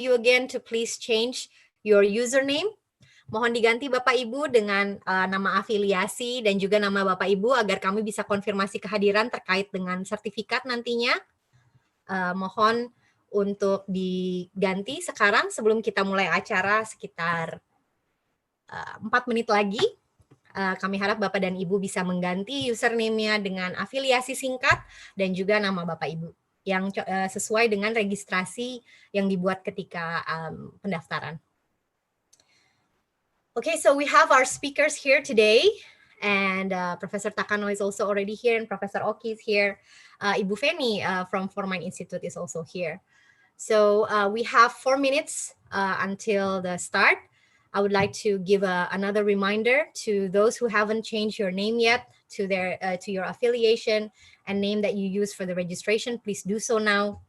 you again to please change your username. Mohon diganti Bapak Ibu dengan nama afiliasi dan juga nama Bapak Ibu agar kami bisa konfirmasi kehadiran terkait dengan sertifikat nantinya. Mohon untuk diganti sekarang sebelum kita mulai acara sekitar 4 menit lagi. Kami harap Bapak dan Ibu bisa mengganti username-nya dengan afiliasi singkat dan juga nama Bapak Ibu yang sesuai dengan registrasi yang dibuat ketika pendaftaran. Okay, so we have our speakers here today, and Professor Takano is also already here, and Professor Oki is here. Ibu Feni from ForMIND Institute is also here. So we have 4 minutes until the start. I would like to give another reminder to those who haven't changed your name yet to your affiliation and name that you use for the registration. Please do so now.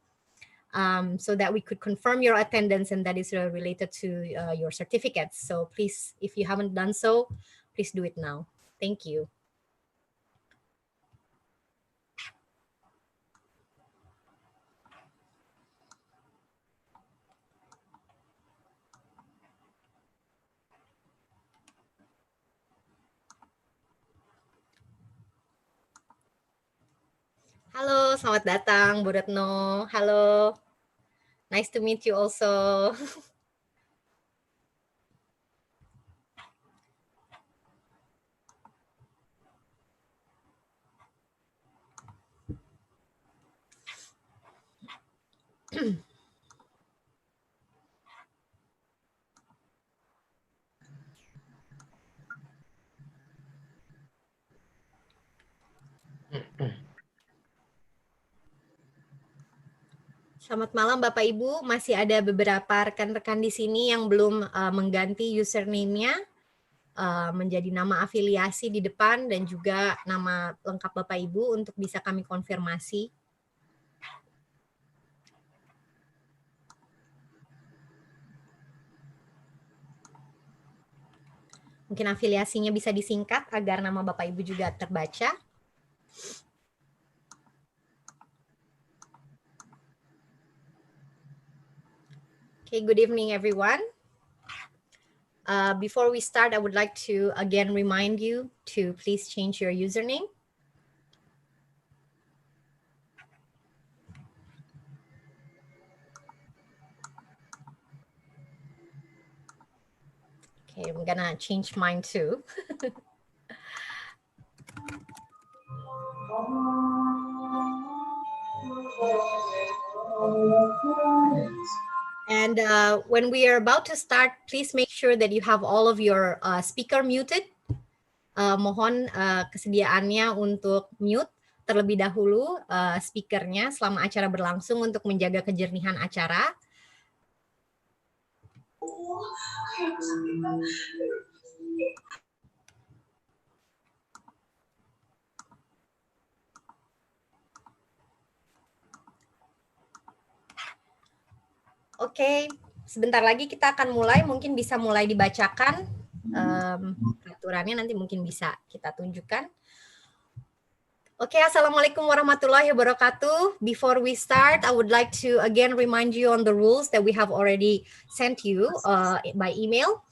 So that we could confirm your attendance and that is related to your certificates. So please, if you haven't done so, please do it now. Thank you. Halo, selamat datang Bu Retno. Halo. Nice to meet you also. Selamat malam Bapak Ibu, masih ada beberapa rekan-rekan di sini yang belum mengganti username-nya menjadi nama afiliasi di depan dan juga nama lengkap Bapak Ibu untuk bisa kami konfirmasi. Mungkin afiliasinya bisa disingkat agar nama Bapak Ibu juga terbaca. Okay, good evening, everyone. Before we start, I would like to again remind you to please change your username. Okay, I'm gonna change mine too. And when we are about to start, please make sure that you have all of your speaker muted. Mohon kesediaannya untuk mute terlebih dahulu speakernya selama acara berlangsung untuk menjaga kejernihan acara. Oke, sebentar lagi kita akan mulai, mungkin bisa mulai dibacakan aturannya nanti mungkin bisa kita tunjukkan. Oke, Assalamualaikum warahmatullahi wabarakatuh. Before we start, I would like to again remind you on the rules that we have already sent you by email.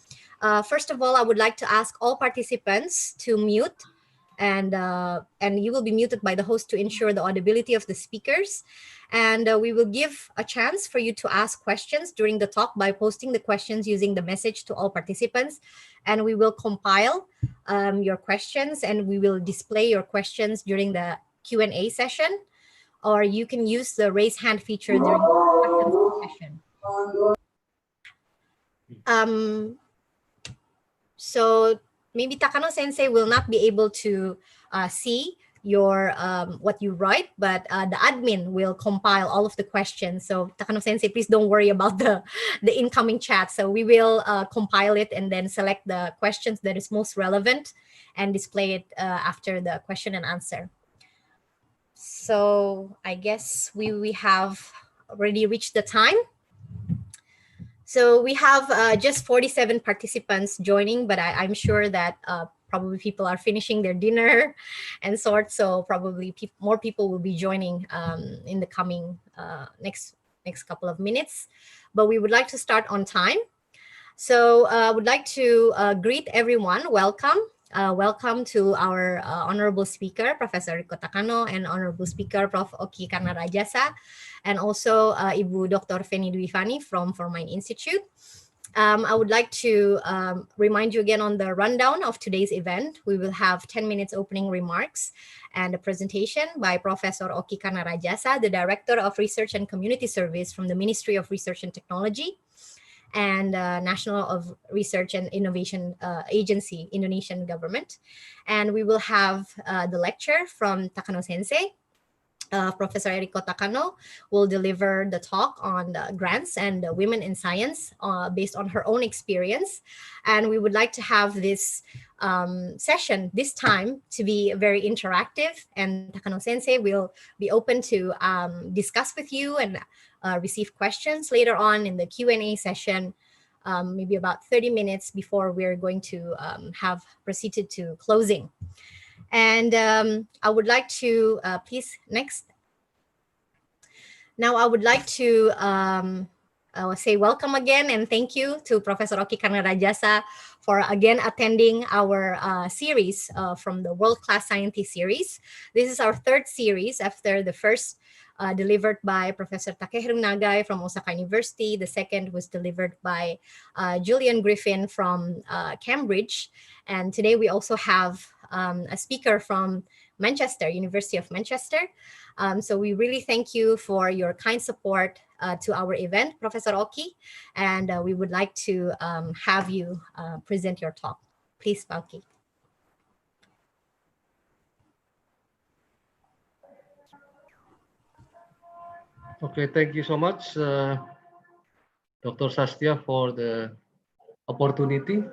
First of all, I would like to ask all participants to mute, and you will be muted by the host to ensure the audibility of the speakers. And we will give a chance for you to ask questions during the talk by posting the questions using the message to all participants. And we will compile your questions and we will display your questions during the Q&A session. Or you can use the raise hand feature during the session. So maybe Takano Sensei will not be able to see your what you write, but the admin will compile all of the questions. So Takano Sensei, please don't worry about the incoming chat. So we will compile it and then select the questions that is most relevant and display it after the question and answer. So I guess we have already reached the time. So we have just 47 participants joining, but I'm sure that probably people are finishing their dinner and sort. So probably more people will be joining in the coming next couple of minutes. but we would like to start on time. So I would like to greet everyone. Welcome. Welcome to our honorable speaker, Professor Eriko Takano, and honorable speaker, Prof. Oki Karnarajasa, and also Ibu Dr. Feni Dwifani from ForMIND Institute. I would like to remind you again on the rundown of today's event. We will have 10 minutes opening remarks and a presentation by Professor Oki Karnarajasa, the Director of Research and Community Service from the Ministry of Research and Technology and National of Research and Innovation Agency, Indonesian government. And we will have the lecture from Takano Sensei. Professor Eriko Takano will deliver the talk on the grants and women in science based on her own experience. And we would like to have this session this time to be very interactive, and Takano Sensei will be open to discuss with you and receive questions later on in the Q&A session, maybe about 30 minutes before we're going to have proceeded to closing. And I would like to, please, next. Now I would like to say welcome again and thank you to Professor Oki Karnarajasa for again attending our series from the World Class Scientist series. This is our third series after the first delivered by Professor Takeharu Nagai from Osaka University. The second was delivered by Julian Griffin from Cambridge. And today we also have a speaker from Manchester, University of Manchester. So we really thank you for your kind support to our event, Professor Oki, and we would like to have you present your talk. Please, Oki. Okay, thank you so much, Dr. Sastia, for the opportunity.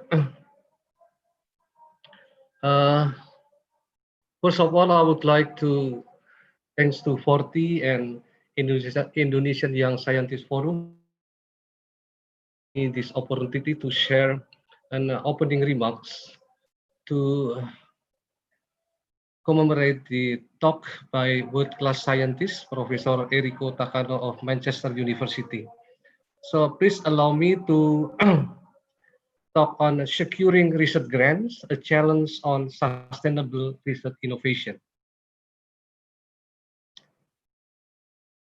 First of all, I would like to thanks to ForTi and Indonesian Young Scientist Forum in this opportunity to share an opening remarks to commemorate the talk by world-class scientist, Professor Eriko Takano of Manchester University. So please allow me to talk on securing research grants, a challenge on sustainable research innovation.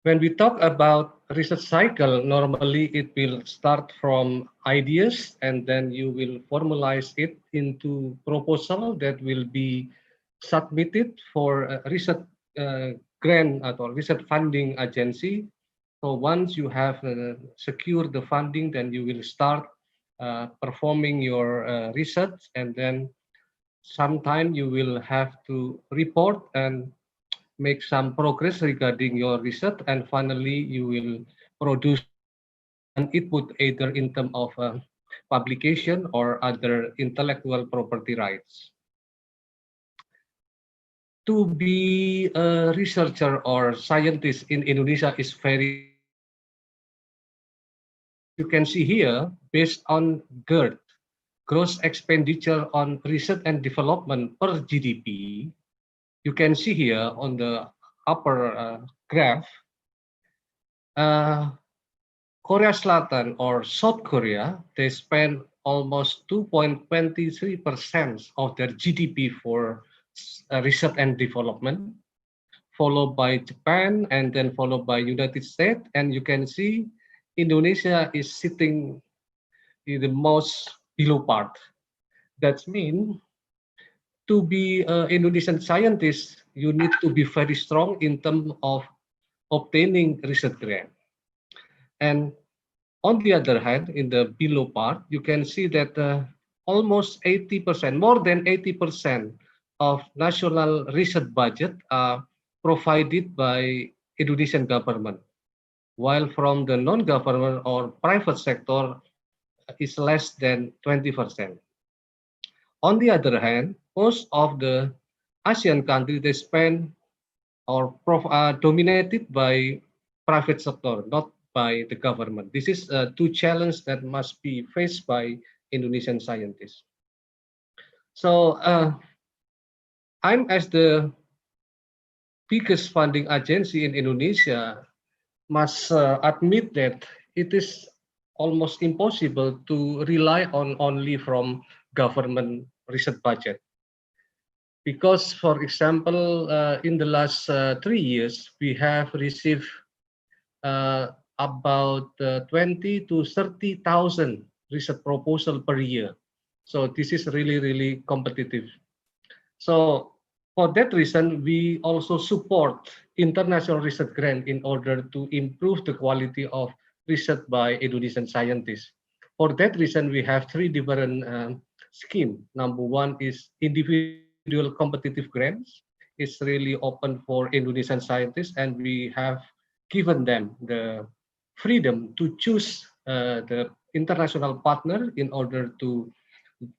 When we talk about research cycle, normally it will start from ideas and then you will formalize it into proposal that will be submitted for a research grant or research funding agency. So once you have secured the funding, then you will start performing your research, and then sometime you will have to report and make some progress regarding your research, and finally you will produce an input either in terms of publication or other intellectual property rights. To be a researcher or scientist in Indonesia is very, you can see here, based on GERD, gross expenditure on research and development per GDP, you can see here on the upper graph, Korea Selatan or South Korea, they spend almost 2.23% of their GDP for research and development, followed by Japan, and then followed by United States. And you can see Indonesia is sitting in the most below part. That means to be an Indonesian scientist, you need to be very strong in terms of obtaining research grant. And on the other hand, in the below part, you can see that almost 80%, more than 80% of national research budget are provided by Indonesian government, while from the non-government or private sector is less than 20%. On the other hand, most of the ASEAN countries, they spend or are dominated by private sector, not by the government. This is two challenges that must be faced by Indonesian scientists. So I'm as the biggest funding agency in Indonesia must admit that it is almost impossible to rely on only from government research budget. Because, for example, in the last 3 years, we have received about 20 to 30,000 research proposal per year. So this is really, really competitive. So for that reason, we also support international research grant in order to improve the quality of research by Indonesian scientists. For that reason, we have three different schemes. Number one is individual competitive grants. It's really open for Indonesian scientists, and we have given them the freedom to choose the international partner in order to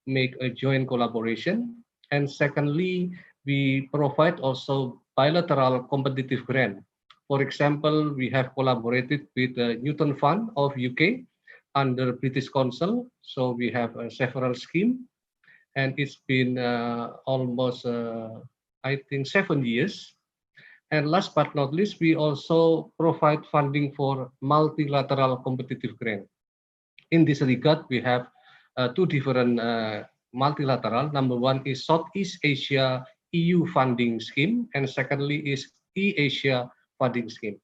make a joint collaboration. And secondly, we provide also bilateral competitive grant. For example, we have collaborated with the Newton Fund of UK under British Council. So we have several schemes, and it's been almost, I think, 7 years. And last but not least, we also provide funding for multilateral competitive grant. In this regard, we have two different multilateral. Number one is Southeast Asia EU funding scheme, and secondly is E-Asia funding scheme.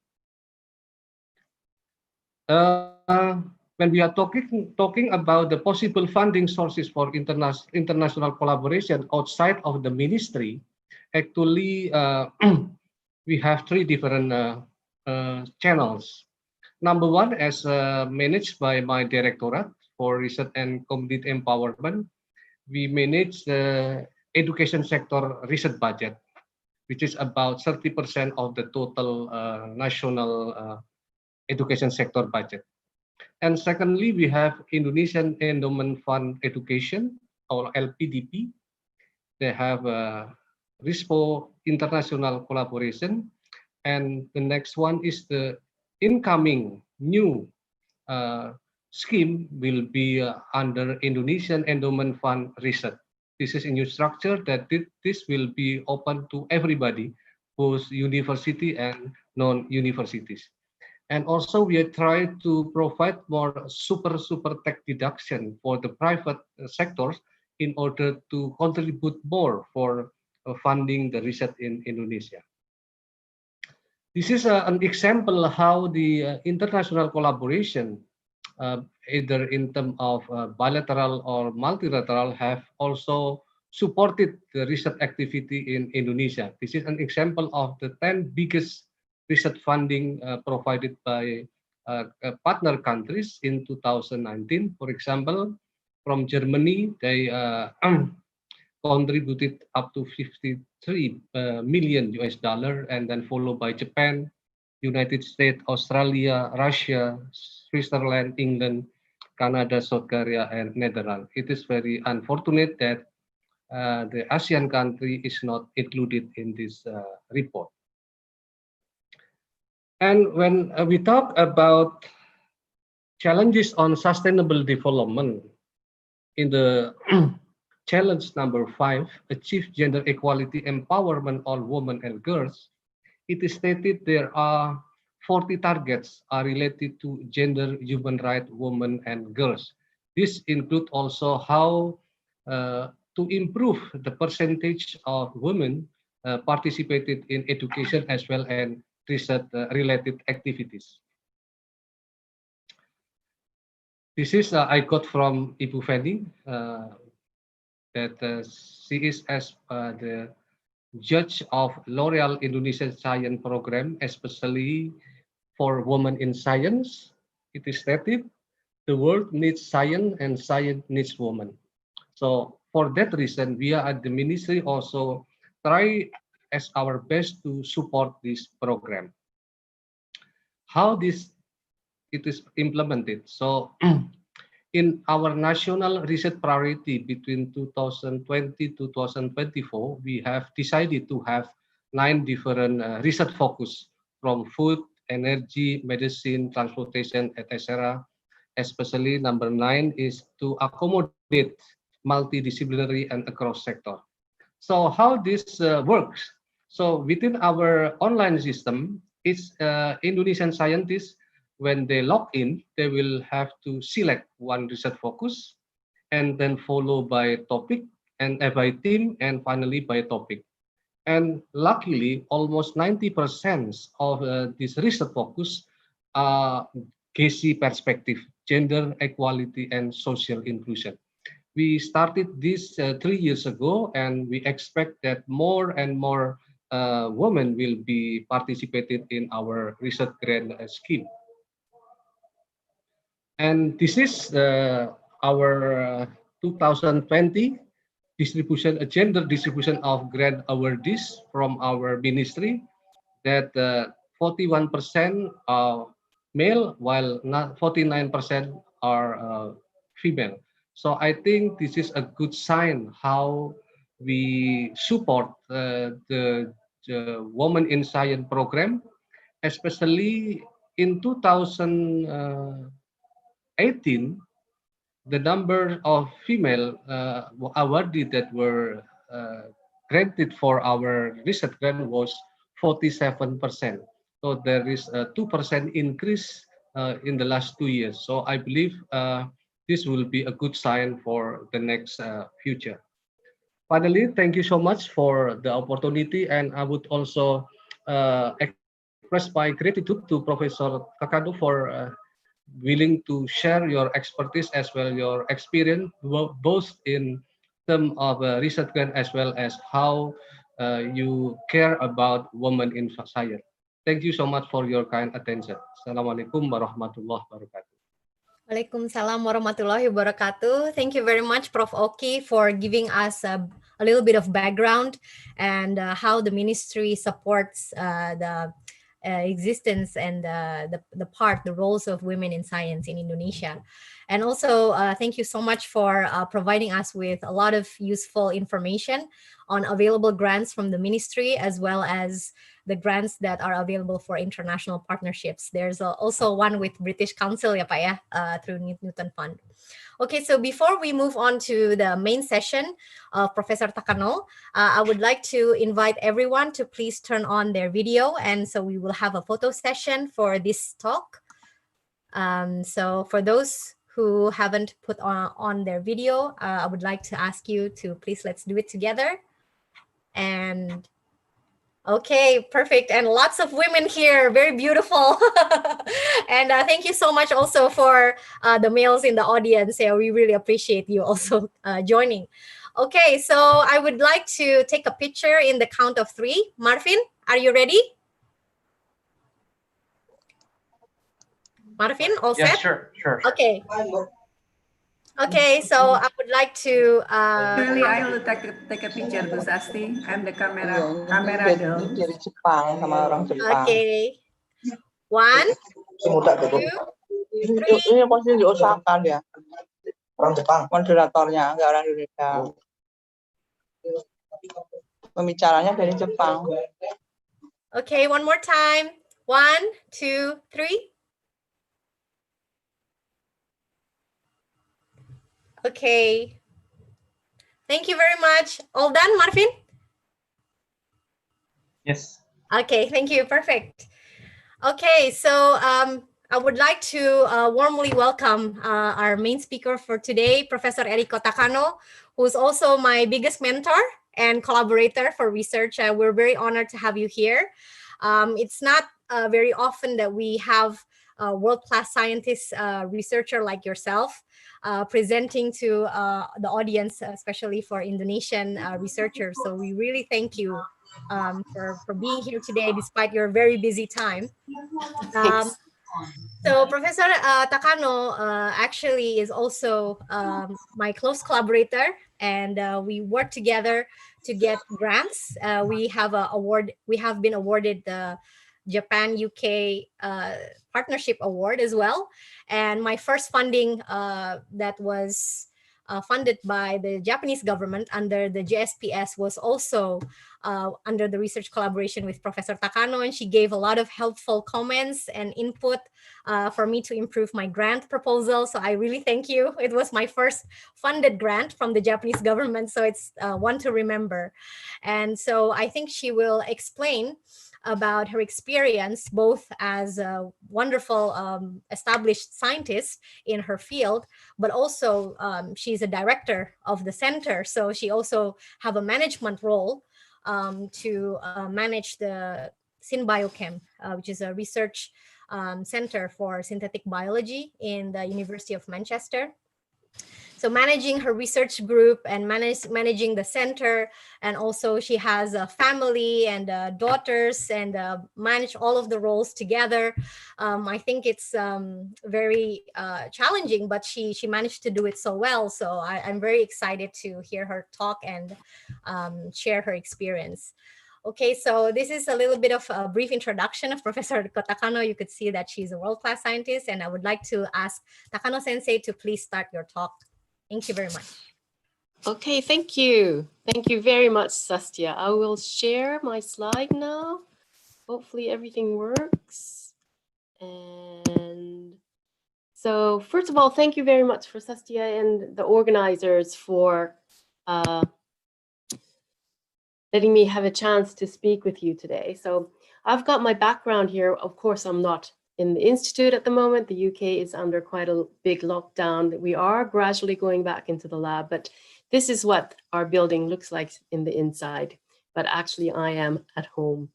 When we are talking about the possible funding sources for international collaboration outside of the ministry, actually we have three different channels. Number one, as managed by my directorate for research and community empowerment, we manage the education sector research budget, which is about 30% of the total national education sector budget. And secondly, we have Indonesian Endowment Fund Education, or LPDP. They have RISPO international collaboration. And the next one is the incoming new scheme will be under Indonesian Endowment Fund Research. This is a new structure that this will be open to everybody, both university and non-universities. And also we are trying to provide more super tech deduction for the private sectors in order to contribute more for funding the research in Indonesia. This is an example how the international collaboration, either in terms of bilateral or multilateral, have also supported the research activity in Indonesia. This is an example of the 10 biggest research funding provided by partner countries in 2019. For example, from Germany, they contributed up to 53 million US dollar, and then followed by Japan, United States, Australia, Russia, Switzerland, England, Canada, South Korea, and Netherlands. It is very unfortunate that the ASEAN country is not included in this report. And when we talk about challenges on sustainable development, in the challenge number 5, achieve gender equality empowerment all women and girls, it is stated there are 40 targets are related to gender, human rights, women and girls. This includes also how to improve the percentage of women participated in education as well as research related activities. This is I got from Ibu Feni, that she is as the judge of L'Oreal Indonesian Science Program, especially for women in science. It is stated, the world needs science and science needs women. So for that reason, we are at the ministry also try as our best to support this program. How it is implemented. So in our national research priority between 2020 to 2024, we have decided to have 9 different research focus from food, energy, medicine, transportation, etc. Especially number 9 is to accommodate multidisciplinary and across sector. So how this works? So within our online system, it's Indonesian scientists when they log in, they will have to select one research focus and then followed by topic and by team and finally by topic. And luckily, almost 90% of this research focus are GESI perspective, gender equality and social inclusion. We started this 3 years ago, and we expect that more and more women will be participated in our research grant scheme. And this is our 2020 distribution, a gender distribution of grant awardees from our ministry, that 41% are male, while 49% are female. So I think this is a good sign how we support the Women in Science program, especially in 2018, the number of female awardees that were granted for our research grant was 47%. So there is a 2% increase in the last 2 years. So I believe this will be a good sign for the next future. Finally, thank you so much for the opportunity, and I would also express my gratitude to Professor Takano for willing to share your expertise as well your experience both in terms of research grant as well as how you care about women in science. Thank you so much for your kind attention. Assalamualaikum warahmatullahi wabarakatuh. Waalaikumsalam warahmatullahi wabarakatuh. Thank you very much, Prof. Oki, for giving us a little bit of background and how the ministry supports the existence and the roles of women in science in Indonesia. And also, thank you so much for providing us with a lot of useful information on available grants from the ministry, as well as the grants that are available for international partnerships. There's also one with British Council, ya Pak ya, through Newton Fund. Okay, so before we move on to the main session of Professor Takano, I would like to invite everyone to please turn on their video, and so we will have a photo session for this talk. So for those who haven't put on their video, I would like to ask you to please let's do it together. And okay, perfect. And lots of women here, very beautiful. And thank you so much also for the males in the audience. Yeah, we really appreciate you also joining. Okay, so I would like to take a picture in the count of 3. Marvin, are you ready? Marvin, all set? Yeah, sure. Okay. Okay, so I would like to. I will take a picture, Gus Asti. I'm the camera girl. Dari Jepang sama orang Jepang. Okay. 1, 2, 3. Ini pasti di Osaka dia. Orang Jepang. Moderatornya nggak orang Indonesia. Pembicaranya dari Jepang. Okay, one more time. 1, 2, 3. Okay. Thank you very much. All done, Marvin? Yes. Okay, thank you. Perfect. Okay, so I would like to warmly welcome our main speaker for today, Professor Eriko Takano, who's also my biggest mentor and collaborator for research. We're very honored to have you here. It's not very often that we have a world-class scientist, researcher like yourself, presenting to the audience, especially for Indonesian researchers. So we really thank you for being here today, despite your very busy time. So Professor Takano actually is also my close collaborator, and we work together to get grants. We have been awarded the Japan UK Partnership Award as well. And my first funding that was funded by the Japanese government under the JSPS was also under the research collaboration with Professor Takano, and she gave a lot of helpful comments and input for me to improve my grant proposal. So I really thank you. It was my first funded grant from the Japanese government, so it's one to remember. And so I think she will explain about her experience, both as a wonderful established scientist in her field, but also she's a director of the center. So she also have a management role to manage the SynBiochem, which is a research center for synthetic biology in the University of Manchester. So managing her research group and managing the center, and also she has a family and daughters, and manage all of the roles together. I think it's very challenging, but she managed to do it so well. So I'm very excited to hear her talk and share her experience. Okay, so this is a little bit of a brief introduction of Professor Takano. You could see that she's a world-class scientist, and I would like to ask Takano-sensei to please start your talk. Thank you very much. Okay, thank you. Thank you very much, Sastia. I will share my slide now. Hopefully everything works. And so first of all, thank you very much for Sastia and the organizers for letting me have a chance to speak with you today. So I've got my background here. Of course, I'm not in the Institute at the moment. The UK is under quite a big lockdown. We are gradually going back into the lab, but this is what our building looks like in the inside. But actually, I am at home.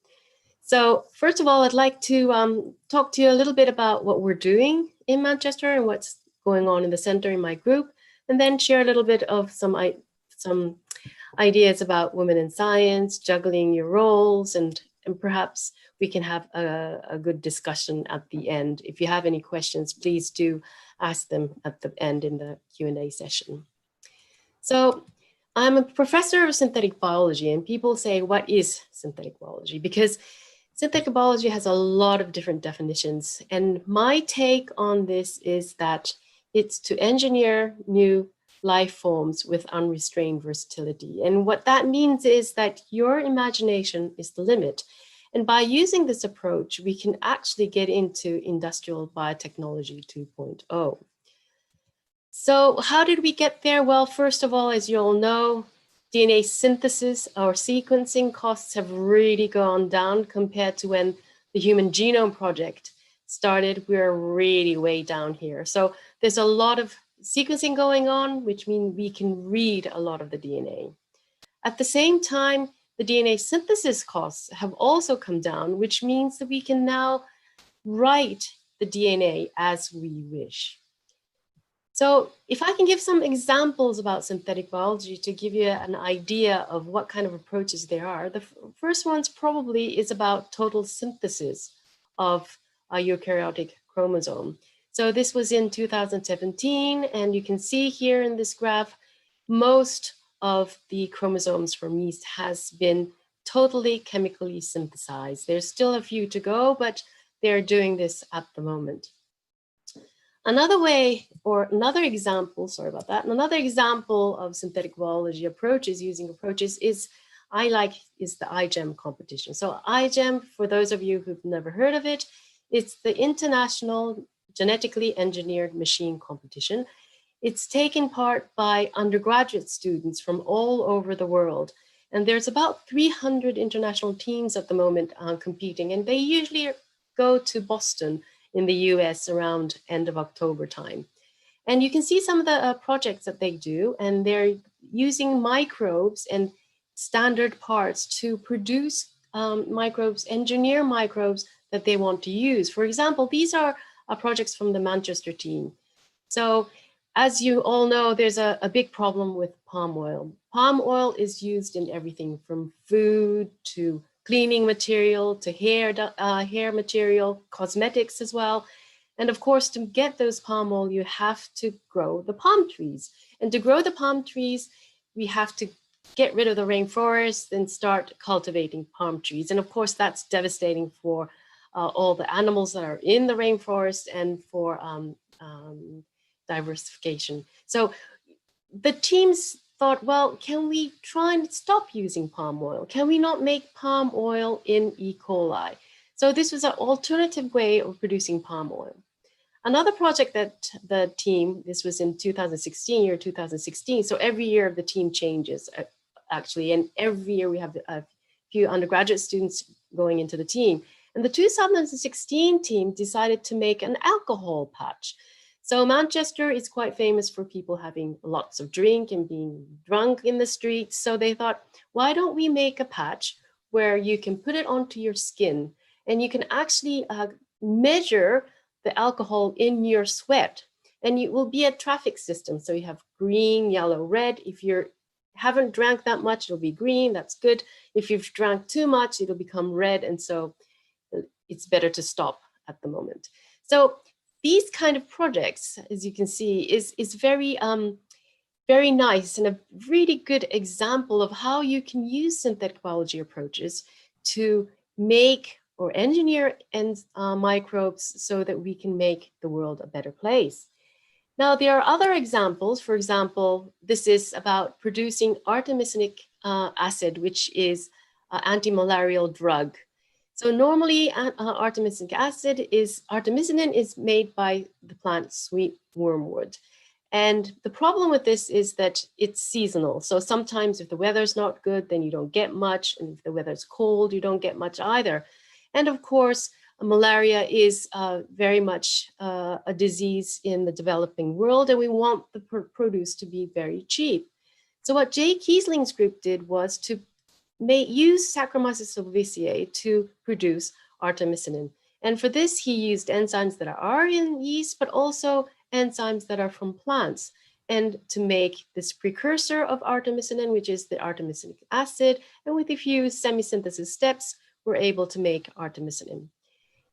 So first of all, I'd like to talk to you a little bit about what we're doing in Manchester and what's going on in the center in my group, and then share a little bit of some ideas about women in science, juggling your roles, and perhaps we can have a good discussion at the end. If you have any questions, please do ask them at the end in the Q&A session. So I'm a professor of synthetic biology, and people say, what is synthetic biology? Because synthetic biology has a lot of different definitions. And my take on this is that it's to engineer new life forms with unrestrained versatility. And what that means is that your imagination is the limit. And by using this approach, we can actually get into industrial biotechnology 2.0. So how did we get there? Well, first of all, as you all know, DNA synthesis or sequencing costs have really gone down compared to when the Human Genome Project started. We're really way down here. So there's a lot of sequencing going on, which means we can read a lot of the DNA. At the same time, the DNA synthesis costs have also come down, which means that we can now write the DNA as we wish. So if I can give some examples about synthetic biology to give you an idea of what kind of approaches there are, the first one's probably is about total synthesis of a eukaryotic chromosome. So this was in 2017, and you can see here in this graph, most of the chromosomes from yeast has been totally chemically synthesized. There's still a few to go, but they're doing this at the moment. Another way, or another example, sorry about that, another example of synthetic biology approaches, using approaches is the IGEM competition. So IGEM, for those of you who've never heard of it, it's the International Genetically Engineered Machine Competition. It's taken part by undergraduate students from all over the world. And there's about 300 international teams at the moment competing, and they usually go to Boston in the US around end of October time. And you can see some of the projects that they do, and they're using microbes and standard parts to produce microbes, engineer microbes that they want to use. For example, these are projects from the Manchester team. So as you all know, there's a big problem with palm oil. Palm oil is used in everything from food to cleaning material to hair material, cosmetics as well. And of course, to get those palm oil, you have to grow the palm trees. And to grow the palm trees, we have to get rid of the rainforest and start cultivating palm trees. And of course, that's devastating for all the animals that are in the rainforest and for diversification. So the teams thought, well, can we try and stop using palm oil? Can we not make palm oil in E. coli? So this was an alternative way of producing palm oil. Another project that the team, this was in 2016, so every year the team changes actually, and every year we have a few undergraduate students going into the team. And the 2016 team decided to make an alcohol patch. So Manchester is quite famous for people having lots of drink and being drunk in the streets. So they thought, why don't we make a patch where you can put it onto your skin and you can actually measure the alcohol in your sweat, and it will be a traffic system. So you have green, yellow, red. If you haven't drank that much, it'll be green, that's good. If you've drank too much, it'll become red. And so it's better to stop at the moment. So these kind of projects, as you can see, is very, very nice and a really good example of how you can use synthetic biology approaches to make or engineer microbes so that we can make the world a better place. Now, there are other examples. For example, this is about producing artemisinic acid, which is an antimalarial drug. So normally, artemisinic artemisinin is made by the plant sweet wormwood. And the problem with this is that it's seasonal. So sometimes if the weather's not good, then you don't get much. And if the weather's cold, you don't get much either. And of course, malaria is very much a disease in the developing world, and we want the produce to be very cheap. So what Jay Kiesling's group did was to use Saccharomyces cerevisiae to produce artemisinin. And for this, he used enzymes that are in yeast, but also enzymes that are from plants, and to make this precursor of artemisinin, which is the artemisinic acid, and with a few semi-synthesis steps, we're able to make artemisinin.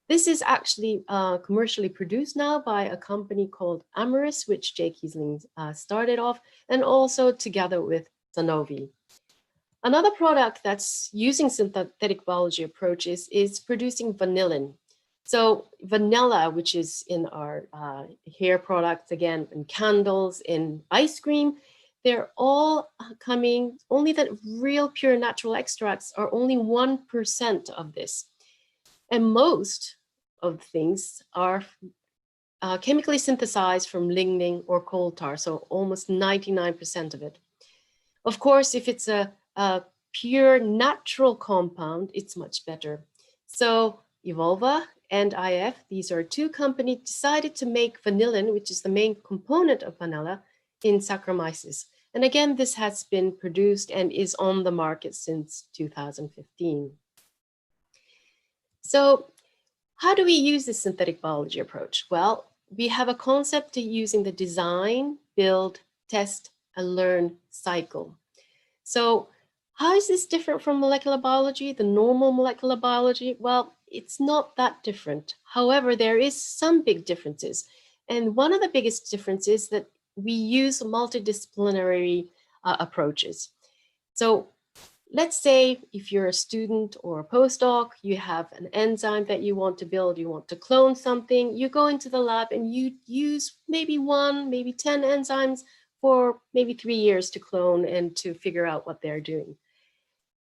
This is actually commercially produced now by a company called Amyris, which Jay Kiesling started off, and also together with Sanofi. Another product that's using synthetic biology approaches is producing vanillin. So vanilla, which is in our hair products, again, in candles, in ice cream, they're all coming, only that real pure natural extracts are only 1% of this. And most of the things are chemically synthesized from lignin or coal tar, so almost 99% of it. Of course, if it's a pure natural compound, it's much better. So Evolva and IF, these are two companies, decided to make vanillin, which is the main component of vanilla, in Saccharomyces. And again, this has been produced and is on the market since 2015. So how do we use this synthetic biology approach? Well, we have a concept of using the design, build, test, and learn cycle. So how is this different from molecular biology, the normal molecular biology? Well, it's not that different. However, there is some big differences. And one of the biggest differences is that we use multidisciplinary approaches. So let's say if you're a student or a postdoc, you have an enzyme that you want to build, you want to clone something, you go into the lab and you use maybe 1, maybe 10 enzymes for maybe 3 years to clone and to figure out what they're doing.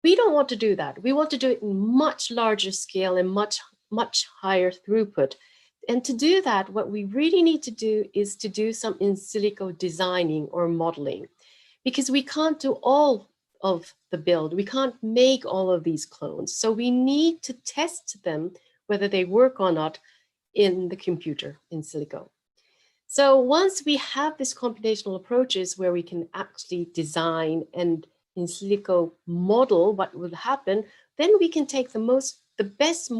We don't want to do that. We want to do it in much larger scale and much higher throughput. And to do that, what we really need to do is to do some in silico designing or modeling, because we can't do all of the build. We can't make all of these clones. So we need to test them, whether they work or not, in the computer in silico. So once we have these computational approaches where we can actually design and in silico model what will happen, then we can take the best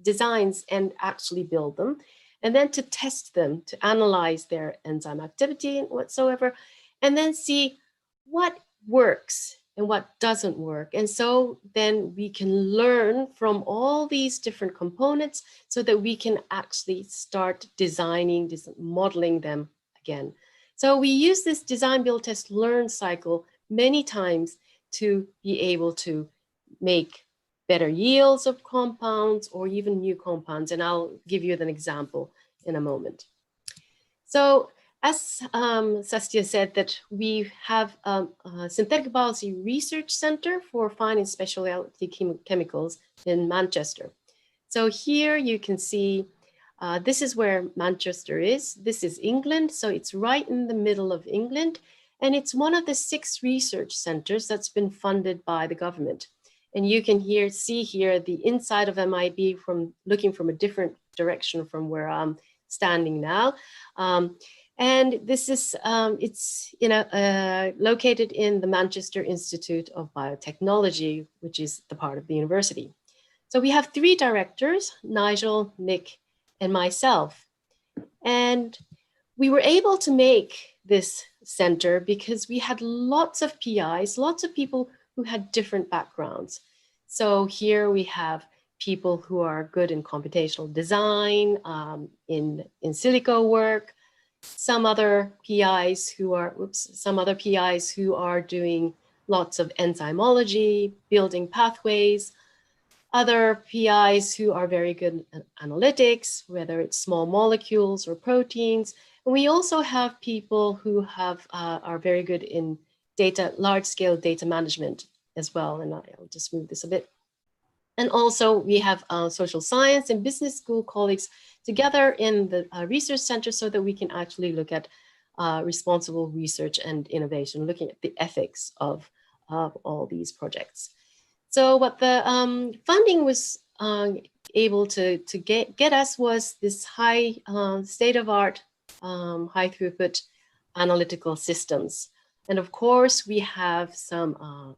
designs and actually build them, and then to test them, to analyze their enzyme activity and whatsoever, and then see what works and what doesn't work. And so then we can learn from all these different components so that we can actually start designing, modeling them again. So we use this design, build, test, learn cycle many times to be able to make better yields of compounds or even new compounds. And I'll give you an example in a moment. So as Sastia said, that we have a synthetic biology research center for fine and specialty chemicals in Manchester. So here you can see, this is where Manchester is. This is England, so it's right in the middle of England. And it's one of the 6 research centers that's been funded by the government. And you can see here the inside of MIB from looking from a different direction from where I'm standing now. And this is, it's located in the Manchester Institute of Biotechnology, which is the part of the university. So we have 3 directors, Nigel, Nick, and myself. And we were able to make this center because we had lots of PIs, lots of people who had different backgrounds. So here we have people who are good in computational design, in silico work, some other PIs who are doing lots of enzymology, building pathways, other PIs who are very good at analytics, whether it's small molecules or proteins. And we also have people who are very good in large-scale data management as well. And I'll just move this a bit. And also we have social science and business school colleagues together in the research center so that we can actually look at responsible research and innovation, looking at the ethics of all these projects. So what the funding was able to get us was this high state-of-art, high throughput analytical systems. And of course, we have some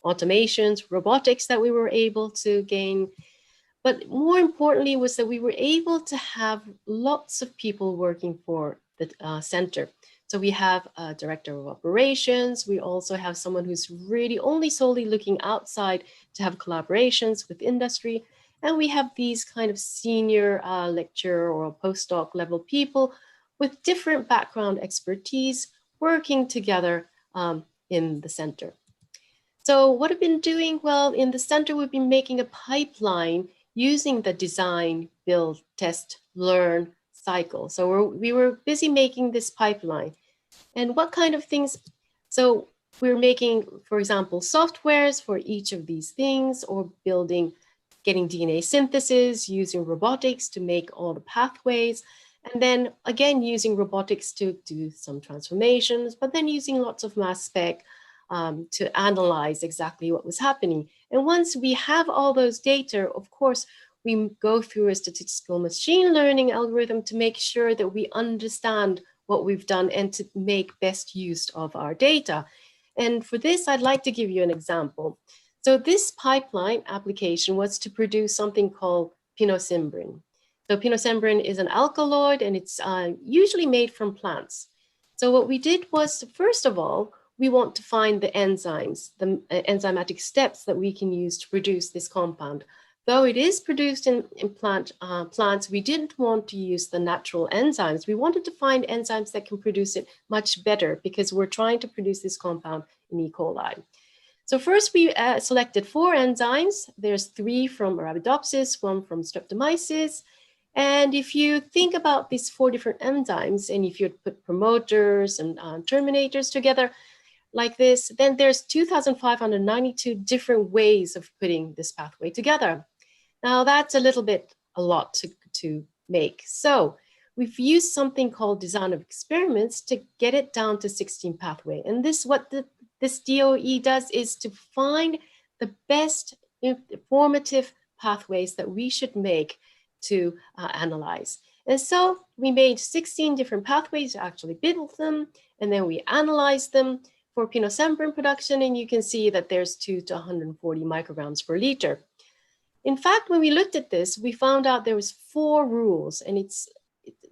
automations, robotics that we were able to gain. But more importantly was that we were able to have lots of people working for the center. So we have a director of operations. We also have someone who's really only solely looking outside to have collaborations with industry. And we have these kind of senior lecturer or postdoc level people with different background expertise working together in the center. So what I've been doing, well, in the center, we've been making a pipeline using the design, build, test, learn cycle. So we were busy making this pipeline. And what kind of things? So we're making, for example, softwares for each of these things, or getting DNA synthesis, using robotics to make all the pathways. And then again, using robotics to do some transformations, but then using lots of mass spec to analyze exactly what was happening. And once we have all those data, of course, we go through a statistical machine learning algorithm to make sure that we understand what we've done and to make best use of our data. And for this, I'd like to give you an example. So this pipeline application was to produce something called pinosembrin. So pinosembrin is an alkaloid, and it's usually made from plants. So what we did was, first of all, we want to find the enzymes, the enzymatic steps that we can use to produce this compound. Though it is produced in plants, we didn't want to use the natural enzymes. We wanted to find enzymes that can produce it much better because we're trying to produce this compound in E. coli. So first we selected 4 enzymes. There's 3 from Arabidopsis, 1 from Streptomyces. And if you think about these 4 different enzymes, and if you put promoters and terminators together, like this, then there's 2,592 different ways of putting this pathway together. Now that's a lot to make. So we've used something called design of experiments to get it down to 16 pathway. And this DOE does is to find the best informative pathways that we should make to analyze. And so we made 16 different pathways, actually built them, and then we analyzed them for pinosembrin production, and you can see that there's 2 to 140 micrograms per liter. In fact, when we looked at this, we found out there was 4 rules, and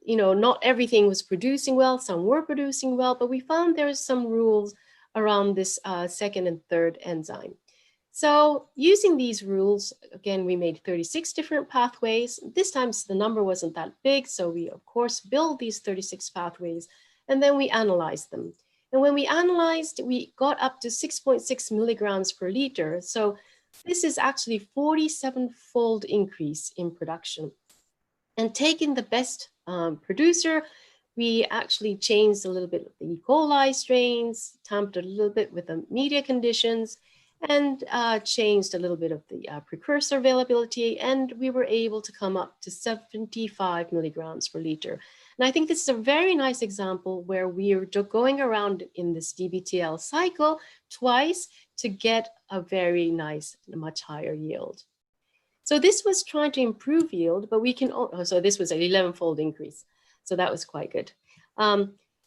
not everything was producing well, some were producing well, but we found there's some rules around this second and third enzyme. So using these rules, again, we made 36 different pathways. This time the number wasn't that big, so we of course built these 36 pathways, and then we analyzed them. And when we analyzed, we got up to 6.6 milligrams per liter. So this is actually 47-fold increase in production. And taking the best producer, we actually changed a little bit of the E. coli strains, tampered a little bit with the media conditions, and changed a little bit of the precursor availability. And we were able to come up to 75 milligrams per liter. And I think this is a very nice example where we are going around in this DBTL cycle twice to get a very nice, much higher yield. So this was trying to improve yield, but we can, so this was an 11-fold increase. So that was quite good.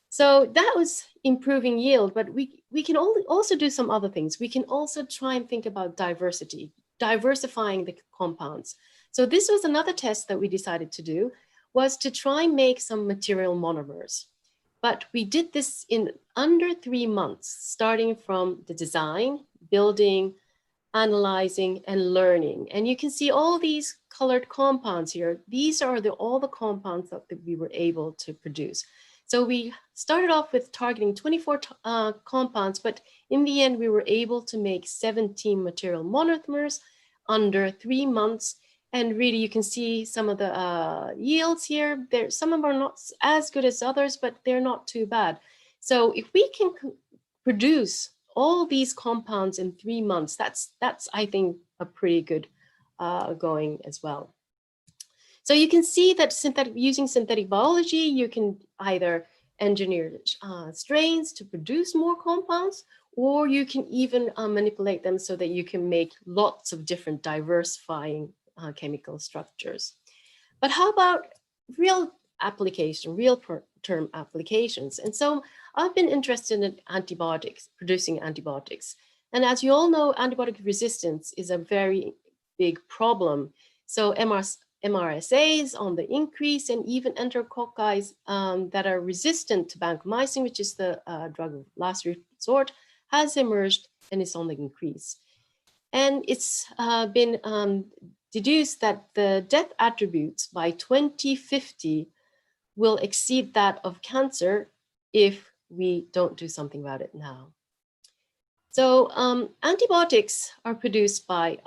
So that was improving yield, but we can also do some other things. We can also try and think about diversity, diversifying the compounds. So this was another test that we decided to do, was to try and make some material monomers. But we did this in under 3 months, starting from the design, building, analyzing, and learning. And you can see all these colored compounds here. These are all the compounds that we were able to produce. So we started off with targeting 24 compounds, but in the end, we were able to make 17 material monomers under 3 months. And really, you can see some of the yields here. Some of them are not as good as others, but they're not too bad. So if we can produce all these compounds in 3 months, that's I think, a pretty good going as well. So you can see that using synthetic biology, you can either engineer strains to produce more compounds, or you can even manipulate them so that you can make lots of different diversifying chemical structures. But how about real application, real term applications? And so I've been interested in antibiotics, producing antibiotics. And as you all know, antibiotic resistance is a very big problem. So MRSAs on the increase, and even enterococci that are resistant to vancomycin, which is the drug of last resort, has emerged and is on the increase. And it's been deduced that the death attributes by 2050 will exceed that of cancer if we don't do something about it now. So antibiotics are produced by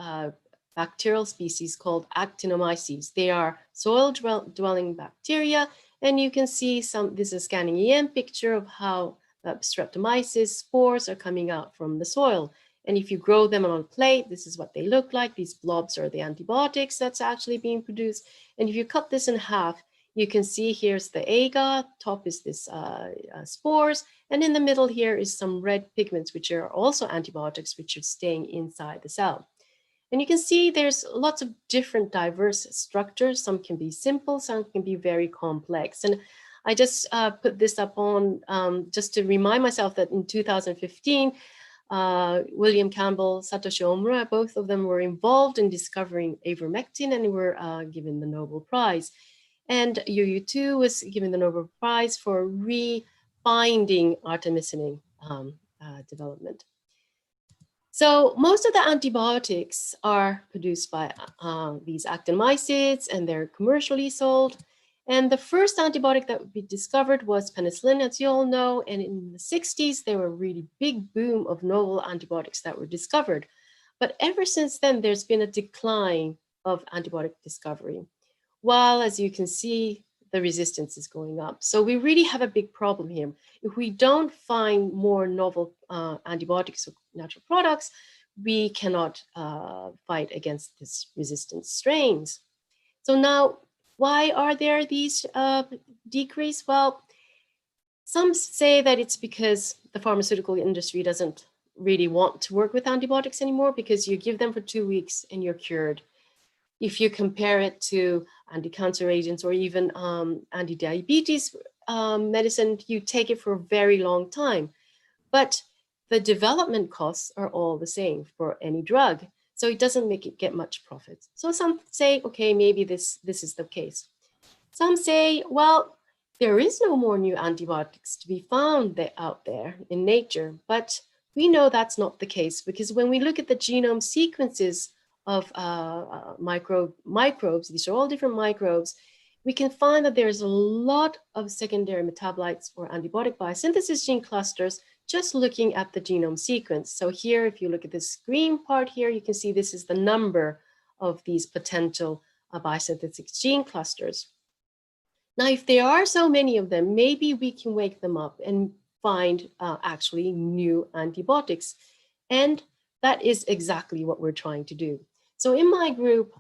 bacterial species called Actinomycetes. They are soil-dwelling bacteria, and you can see this is a scanning EM picture of how Streptomyces spores are coming out from the soil. And if you grow them on a plate, this is what they look like. These blobs are the antibiotics that's actually being produced. And if you cut this in half, you can see here's the agar, top is this spores, and in the middle here is some red pigments, which are also antibiotics, which are staying inside the cell. And you can see there's lots of different diverse structures. Some can be simple, some can be very complex. And I just put this up on just to remind myself that in 2015, William Campbell, Satoshi Omura, both of them were involved in discovering ivermectin and were given the Nobel Prize. And Yu too was given the Nobel Prize for refinding artemisinic development. So most of the antibiotics are produced by these actinomycetes, and they're commercially sold. And the first antibiotic that we discovered was penicillin, as you all know. And in the 60s, there were a really big boom of novel antibiotics that were discovered. But ever since then, there's been a decline of antibiotic discovery, while, as you can see, the resistance is going up. So we really have a big problem here. If we don't find more novel antibiotics or natural products, we cannot fight against this resistant strains. So now, why are there these decrease? Well, some say that it's because the pharmaceutical industry doesn't really want to work with antibiotics anymore, because you give them for 2 weeks and you're cured. If you compare it to anti-cancer agents or even anti-diabetes medicine, you take it for a very long time. But the development costs are all the same for any drug. So it doesn't make it get much profit. So some say, okay, maybe this is the case. Some say, well, there is no more new antibiotics to be found out there in nature. But we know that's not the case, because when we look at the genome sequences of microbes, these are all different microbes, we can find that there's a lot of secondary metabolites or antibiotic biosynthesis gene clusters just looking at the genome sequence. So here, if you look at this green part here, you can see this is the number of these potential biosynthetic gene clusters. Now, if there are so many of them, maybe we can wake them up and find actually new antibiotics. And that is exactly what we're trying to do. So in my group,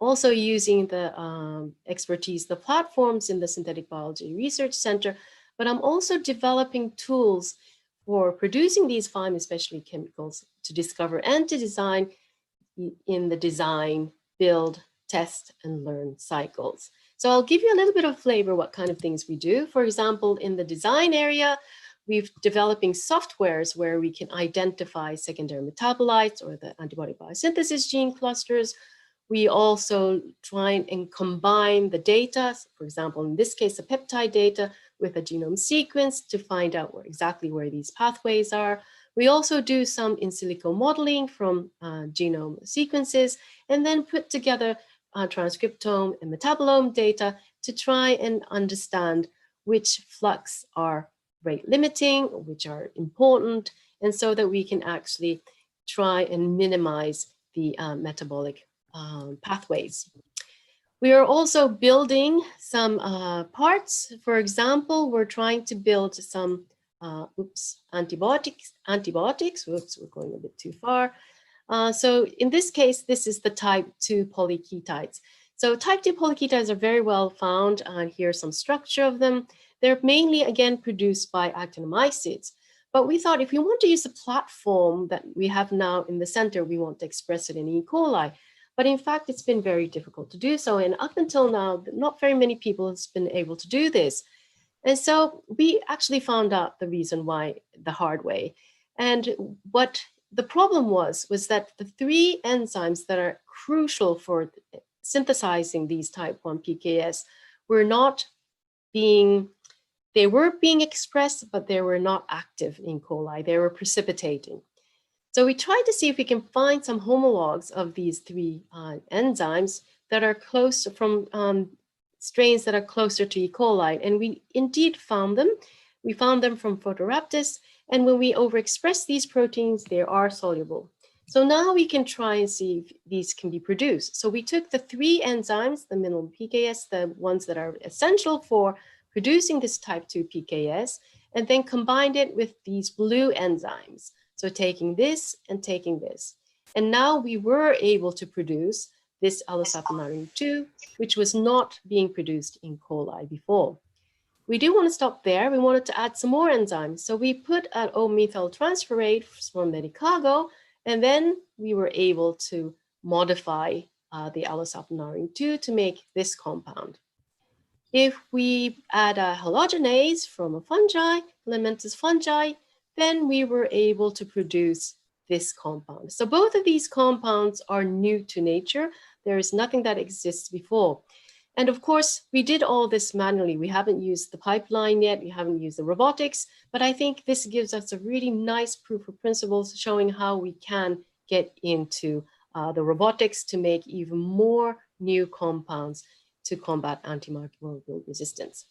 also using the expertise, the platforms in the Synthetic Biology Research Center, but I'm also developing tools for producing these 5 especially chemicals to discover and to design in the design, build, test, and learn cycles. So I'll give you a little bit of flavor what kind of things we do. For example, in the design area, we're developing softwares where we can identify secondary metabolites or the antibiotic biosynthesis gene clusters. We also try and combine the data, for example, in this case, the peptide data with a genome sequence to find out exactly where these pathways are. We also do some in silico modeling from genome sequences and then put together transcriptome and metabolome data to try and understand which flux are rate limiting, which are important, and so that we can actually try and minimize the metabolic pathways. We are also building some parts. For example, we're trying to build some antibiotics. Whoops, we're going a bit too far. So in this case, this is the type 2 polyketides. So type 2 polyketides are very well found. Here's some structure of them. They're mainly, again, produced by Actinomycetes. But we thought if we want to use the platform that we have now in the center, we want to express it in E. coli. But in fact, it's been very difficult to do so. And up until now, not very many people have been able to do this. And so we actually found out the reason why the hard way. And what the problem was that the 3 enzymes that are crucial for synthesizing these type 1 PKS were not being, they were being expressed, but they were not active in coli. They were precipitating. So we tried to see if we can find some homologs of these 3 enzymes that are close from strains that are closer to E. coli. And we indeed found them. We found them from Photorhabdis. And when we overexpress these proteins, they are soluble. So now we can try and see if these can be produced. So we took the 3 enzymes, the minimal PKS, the ones that are essential for producing this type 2 PKS, and then combined it with these blue enzymes. So taking this and taking this. And now we were able to produce this allosaponarin 2, which was not being produced in coli before. We do want to stop there. We wanted to add some more enzymes. So we put an O-methyltransferase from Medicago, and then we were able to modify the allosaponarin 2 to make this compound. If we add a halogenase from a fungi, filamentous fungi, then we were able to produce this compound. So both of these compounds are new to nature. There is nothing that exists before. And of course, we did all this manually. We haven't used the pipeline yet. We haven't used the robotics, but I think this gives us a really nice proof of principles showing how we can get into the robotics to make even more new compounds to combat antimicrobial resistance.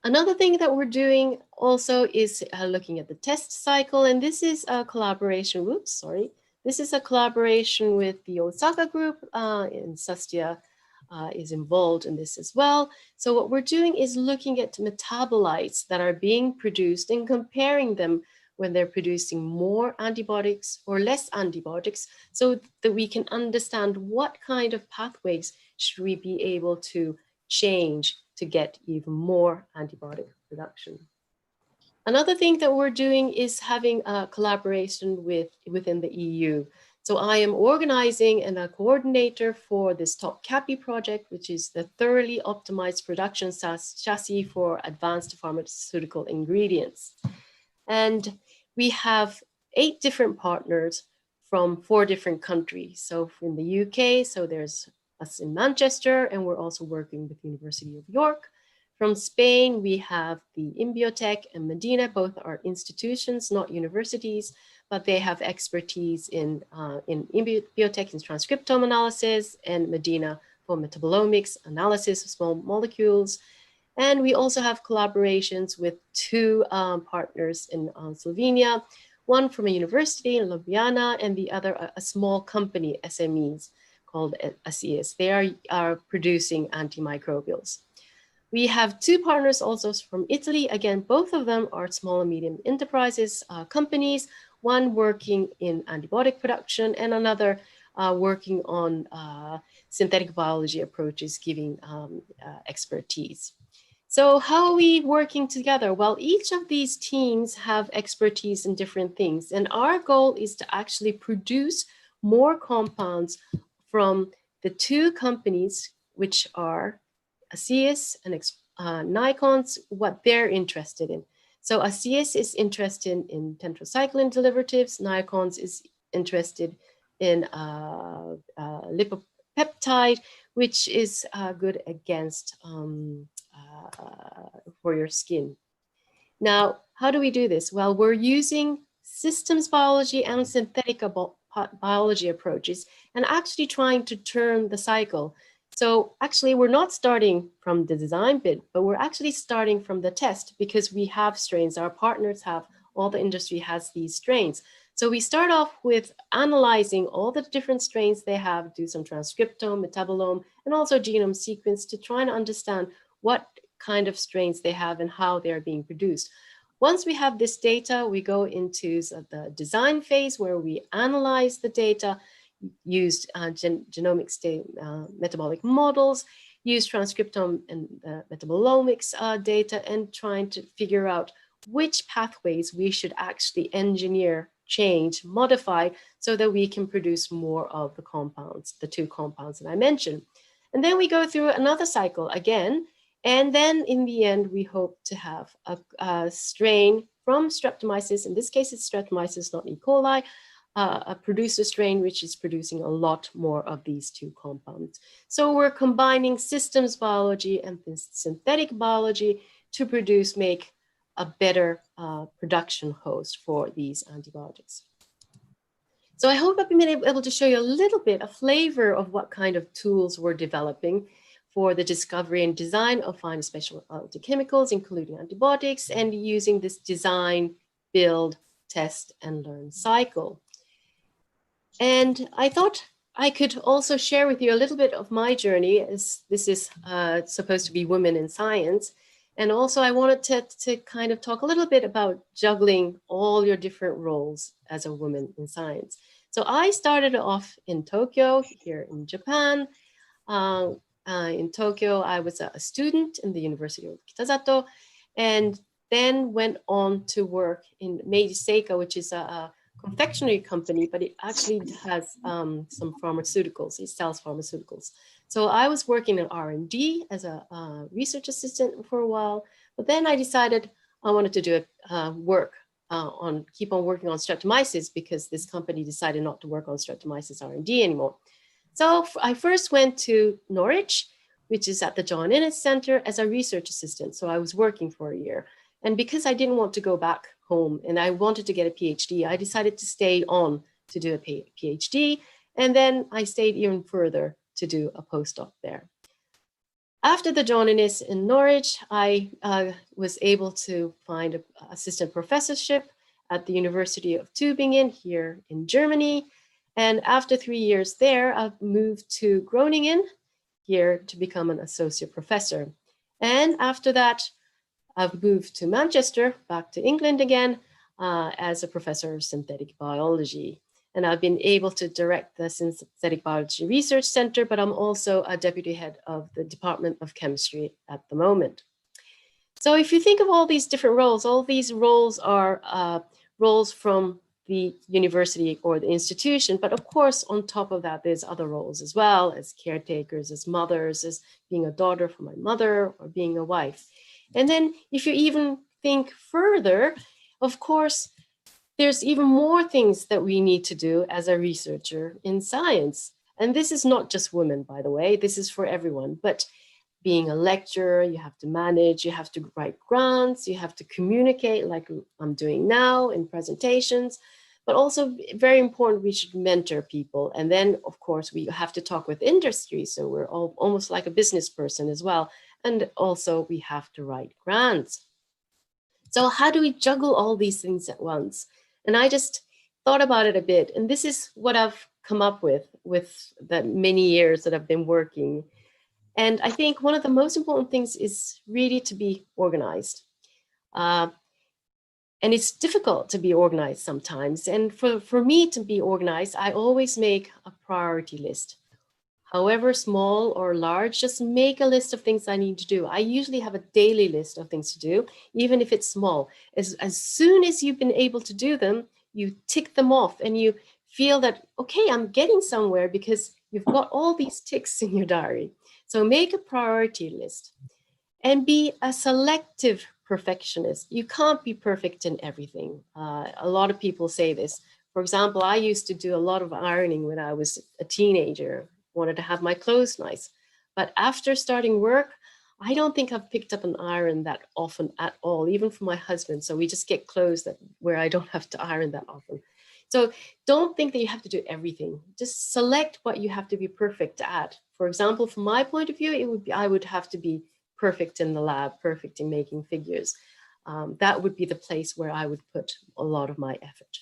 Another thing that we're doing also is looking at the test cycle, and this is a collaboration, this is a collaboration with the Osaka group, and Sastia is involved in this as well. So what we're doing is looking at metabolites that are being produced and comparing them when they're producing more antibiotics or less antibiotics, so that we can understand what kind of pathways should we be able to change to get even more antibiotic production. Another thing that we're doing is having a collaboration within the EU. So I am organizing and a coordinator for this Top CAPI project, which is the thoroughly optimized production chassis for advanced pharmaceutical ingredients. And we have 8 different partners from 4 different countries. So in the UK, so there's us in Manchester, and we're also working with the University of York. From Spain, we have the Biotech and Medina, both are institutions, not universities, but they have expertise in Biotech in transcriptome analysis, and Medina for metabolomics, analysis of small molecules. And we also have collaborations with 2 partners in Slovenia, one from a university in Ljubljana, and the other a small company, SMEs, called ACES. They are producing antimicrobials. We have 2 partners also from Italy. Again, both of them are small and medium enterprises, companies, one working in antibiotic production and another working on synthetic biology approaches, giving expertise. So how are we working together? Well, each of these teams have expertise in different things. And our goal is to actually produce more compounds from the two companies, which are AWARDEES and Nikon's, what they're interested in. So AWARDEES is interested in tetracycline derivatives. Nikon's is interested in lipopeptide, which is good against for your skin. Now, how do we do this? Well, we're using systems biology and synthetic biology approaches and actually trying to turn the cycle. So actually, we're not starting from the design bit, but we're actually starting from the test because we have strains. Our partners have, all the industry has these strains. So we start off with analyzing all the different strains they have, do some transcriptome, metabolome, and also genome sequence to try and understand what kind of strains they have and how they're being produced. Once we have this data, we go into the design phase where we analyze the data, use genomics metabolic models, use transcriptome and metabolomics data, and trying to figure out which pathways we should actually engineer, change, modify, so that we can produce more of the compounds, the two compounds that I mentioned. And then we go through another cycle again. And then in the end, we hope to have a strain from Streptomyces. In this case, it's Streptomyces, not E. coli, a producer strain, which is producing a lot more of these two compounds. So we're combining systems biology and synthetic biology to make a better production host for these antibiotics. So I hope I've been able to show you a little bit, a flavor of what kind of tools we're developing for the discovery and design of fine specialty chemicals, including antibiotics, and using this design, build, test, and learn cycle. And I thought I could also share with you a little bit of my journey, as this is supposed to be Women in Science. And also I wanted to kind of talk a little bit about juggling all your different roles as a woman in science. So I started off in Tokyo, here in Japan. In Tokyo, I was a student in the University of Kitasato, and then went on to work in Meiji Seika, which is a confectionery company, but it actually has some pharmaceuticals. It sells pharmaceuticals. So I was working in R&D as a research assistant for a while, but then I decided I wanted to do keep on working on Streptomyces because this company decided not to work on Streptomyces R&D anymore. So I first went to Norwich, which is at the John Innes Center, as a research assistant. So I was working for a year. And because I didn't want to go back home and I wanted to get a PhD, I decided to stay on to do a PhD. And then I stayed even further to do a postdoc there. After the John Innes in Norwich, I was able to find an assistant professorship at the University of Tübingen here in Germany. And after 3 years there, I moved to Groningen here to become an associate professor. And after that, I've moved to Manchester, back to England again, as a professor of synthetic biology. And I've been able to direct the Synthetic Biology Research Center, but I'm also a deputy head of the Department of Chemistry at the moment. So if you think of all these different roles, all these roles are roles from the university or the institution, but of course, on top of that, there's other roles as well, as caretakers, as mothers, as being a daughter for my mother, or being a wife. And then if you even think further, of course, there's even more things that we need to do as a researcher in science. And this is not just women, by the way, this is for everyone, but being a lecturer, you have to manage, you have to write grants, you have to communicate like I'm doing now in presentations, but also very important, we should mentor people. And then of course we have to talk with industry. So we're almost like a business person as well. And also we have to write grants. So how do we juggle all these things at once? And I just thought about it a bit. And this is what I've come up with the many years that I've been working. And I think one of the most important things is really to be organized. And it's difficult to be organized sometimes. And for me to be organized, I always make a priority list. however small or large, just make a list of things I need to do. I usually have a daily list of things to do, even if it's small. As soon as you've been able to do them, you tick them off and you feel that, okay, I'm getting somewhere because you've got all these ticks in your diary. So make a priority list and be a selective perfectionist. You can't be perfect in everything. A lot of people say this. For example, I used to do a lot of ironing when I was a teenager, wanted to have my clothes nice. But after starting work, I don't think I've picked up an iron that often at all, even for my husband. So we just get clothes where I don't have to iron that often. So don't think that you have to do everything. Just select what you have to be perfect at. For example, from my point of view, I would have to be perfect in the lab, perfect in making figures. That would be the place where I would put a lot of my effort.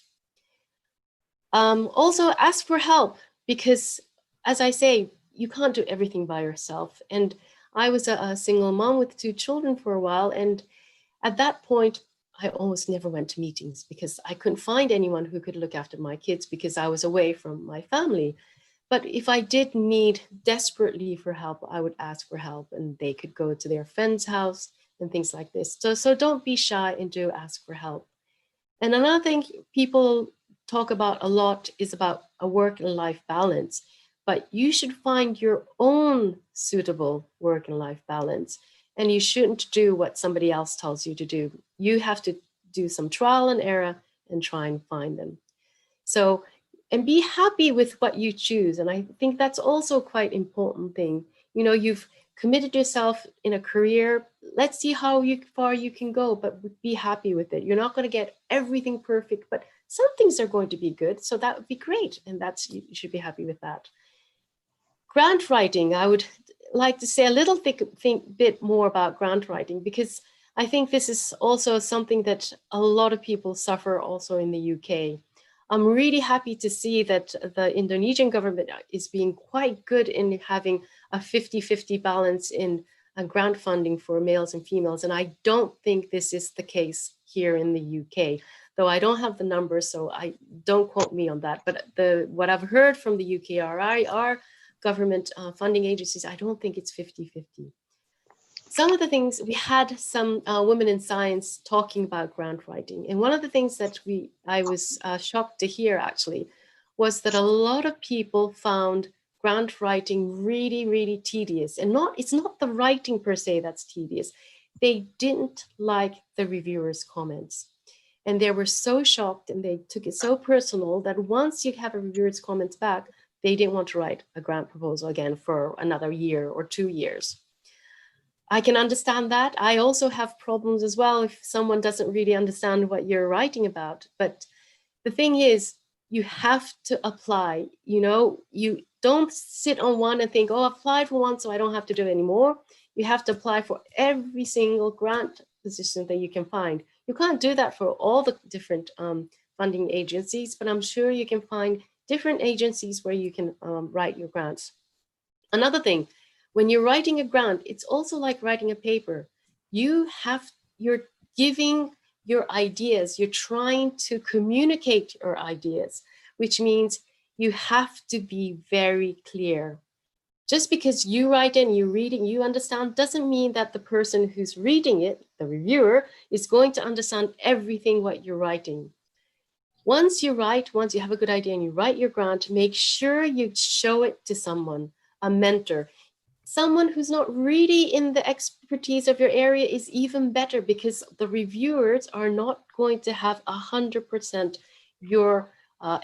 Also ask for help, because as I say, you can't do everything by yourself. And I was a single mom with 2 children for a while. And at that point, I almost never went to meetings because I couldn't find anyone who could look after my kids because I was away from my family. But if I did need desperately for help, I would ask for help, and they could go to their friend's house and things like this. So don't be shy and do ask for help. And another thing people talk about a lot is about a work and life balance, but you should find your own suitable work and life balance. And you shouldn't do what somebody else tells you to do. You have to do some trial and error and try and find them. So, and be happy with what you choose. And I think that's also quite important thing. You know, you've committed yourself in a career. Let's see how far you can go, but be happy with it. You're not going to get everything perfect, but some things are going to be good. So that would be great. And you should be happy with that. Grant writing, I would like to say a little bit more about grant writing, because I think this is also something that a lot of people suffer also in the UK. I'm really happy to see that the Indonesian government is being quite good in having a 50-50 balance in grant funding for males and females. And I don't think this is the case here in the UK, though I don't have the numbers, so don't quote me on that. But what I've heard from the UKRI government funding agencies, I don't think it's 50-50. Some of the things, we had some women in science talking about grant writing. And one of the things that I was shocked to hear actually was that a lot of people found grant writing really, really tedious. And it's not the writing per se that's tedious. They didn't like the reviewers' comments. And they were so shocked and they took it so personal that once you have a reviewer's comments back, they didn't want to write a grant proposal again for another year or 2 years. I can understand that. I also have problems as well if someone doesn't really understand what you're writing about. But the thing is, you have to apply. You know, you don't sit on one and think, oh, I applied for one, so I don't have to do it anymore. You have to apply for every single grant position that you can find. You can't do that for all the different funding agencies, but I'm sure you can find different agencies where you can write your grants. Another thing, when you're writing a grant, it's also like writing a paper. You're giving your ideas, you're trying to communicate your ideas, which means you have to be very clear. Just because you write and you read it, you understand, doesn't mean that the person who's reading it, the reviewer, is going to understand everything what you're writing. Once you have a good idea and you write your grant, make sure you show it to someone, a mentor. Someone who's not really in the expertise of your area is even better, because the reviewers are not going to have 100% your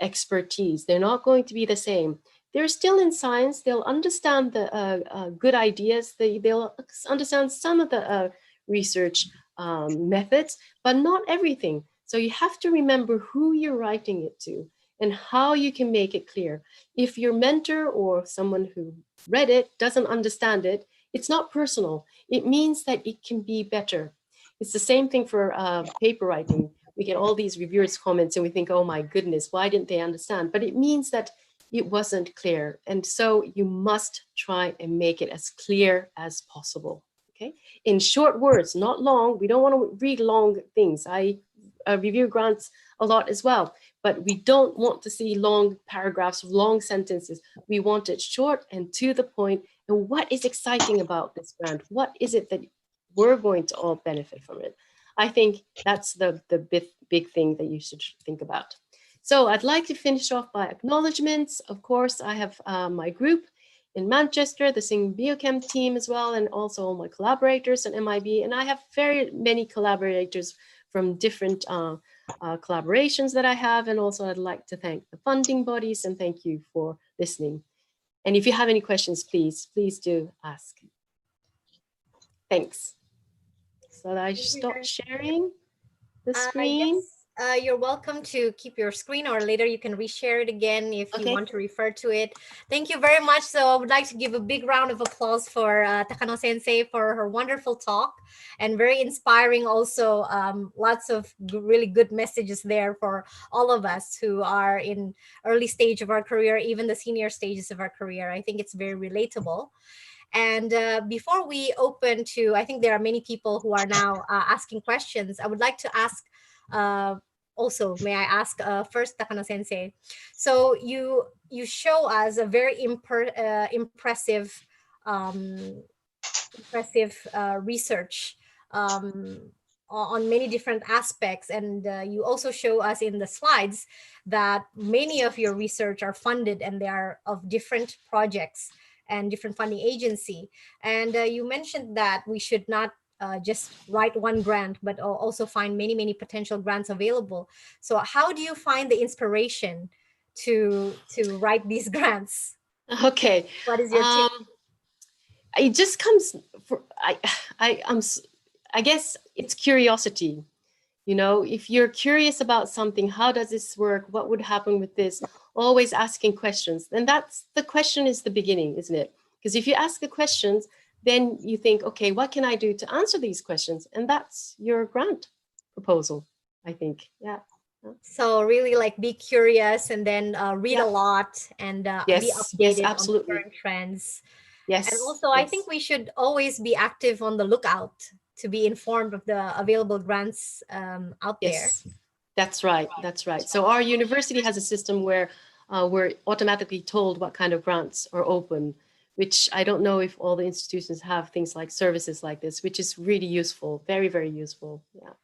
expertise. They're not going to be the same. They're still in science. They'll understand the good ideas. They'll understand some of the research methods, but not everything. So you have to remember who you're writing it to and how you can make it clear. If your mentor or someone who read it doesn't understand it, it's not personal. It means that it can be better. It's the same thing for paper writing. We get all these reviewers' comments and we think, oh my goodness, why didn't they understand? But it means that it wasn't clear. And so you must try and make it as clear as possible. Okay, in short words, not long. We don't want to read long things. I review grants a lot as well, but we don't want to see long paragraphs, long sentences. We want it short and to the point. And what is exciting about this grant? What is it that we're going to all benefit from it? I think that's the big thing that you should think about. So I'd like to finish off by acknowledgements. Of course, I have my group in Manchester, the Sing Biochem team as well, and also all my collaborators at MIB. And I have very many collaborators from different collaborations that I have. And also I'd like to thank the funding bodies and thank you for listening. And if you have any questions, please do ask. Thanks. So I stop sharing the screen. Yes, you're welcome to keep your screen, or later you can reshare it again if you want to refer to it. Thank you very much. So I would like to give a big round of applause for Takano Sensei for her wonderful talk, and very inspiring also. Lots of really good messages there for all of us who are in early stage of our career, even the senior stages of our career. I think it's very relatable. And before we open to, I think there are many people who are now asking questions. I would like to ask also, may I ask first, Takano Sensei? So you show us a very impressive research on many different aspects, and you also show us in the slides that many of your research are funded and they are of different projects and different funding agency. And you mentioned that we should not just write one grant, but also find many potential grants available. So how do you find the inspiration to write these grants? Okay. What is your tip? It just comes for, I guess it's curiosity. You know, if you're curious about something, how does this work? What would happen with this? Always asking questions. And that's the question is the beginning, isn't it? Because if you ask the questions, then you think, okay, what can I do to answer these questions? And that's your grant proposal, I think. Yeah. So really like be curious and then read a lot and be updated on the current trends. Yes. And also I think we should always be active on the lookout to be informed of the available grants out there. That's right. That's right. So our university has a system where we're automatically told what kind of grants are open, which I don't know if all the institutions have things like services like this, which is really useful, very, very useful. Yeah.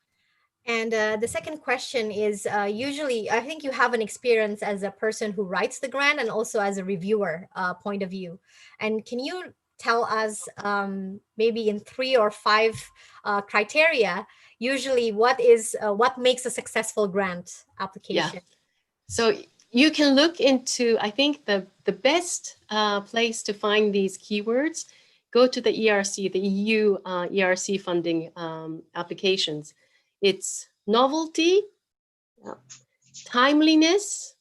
And the second question is usually, I think you have an experience as a person who writes the grant and also as a reviewer point of view. And can you tell us maybe in 3 or 5 criteria, usually what makes a successful grant application? Yeah. So you can look into, I think the best place to find these keywords, go to the ERC, the EU ERC funding applications. It's novelty, timeliness,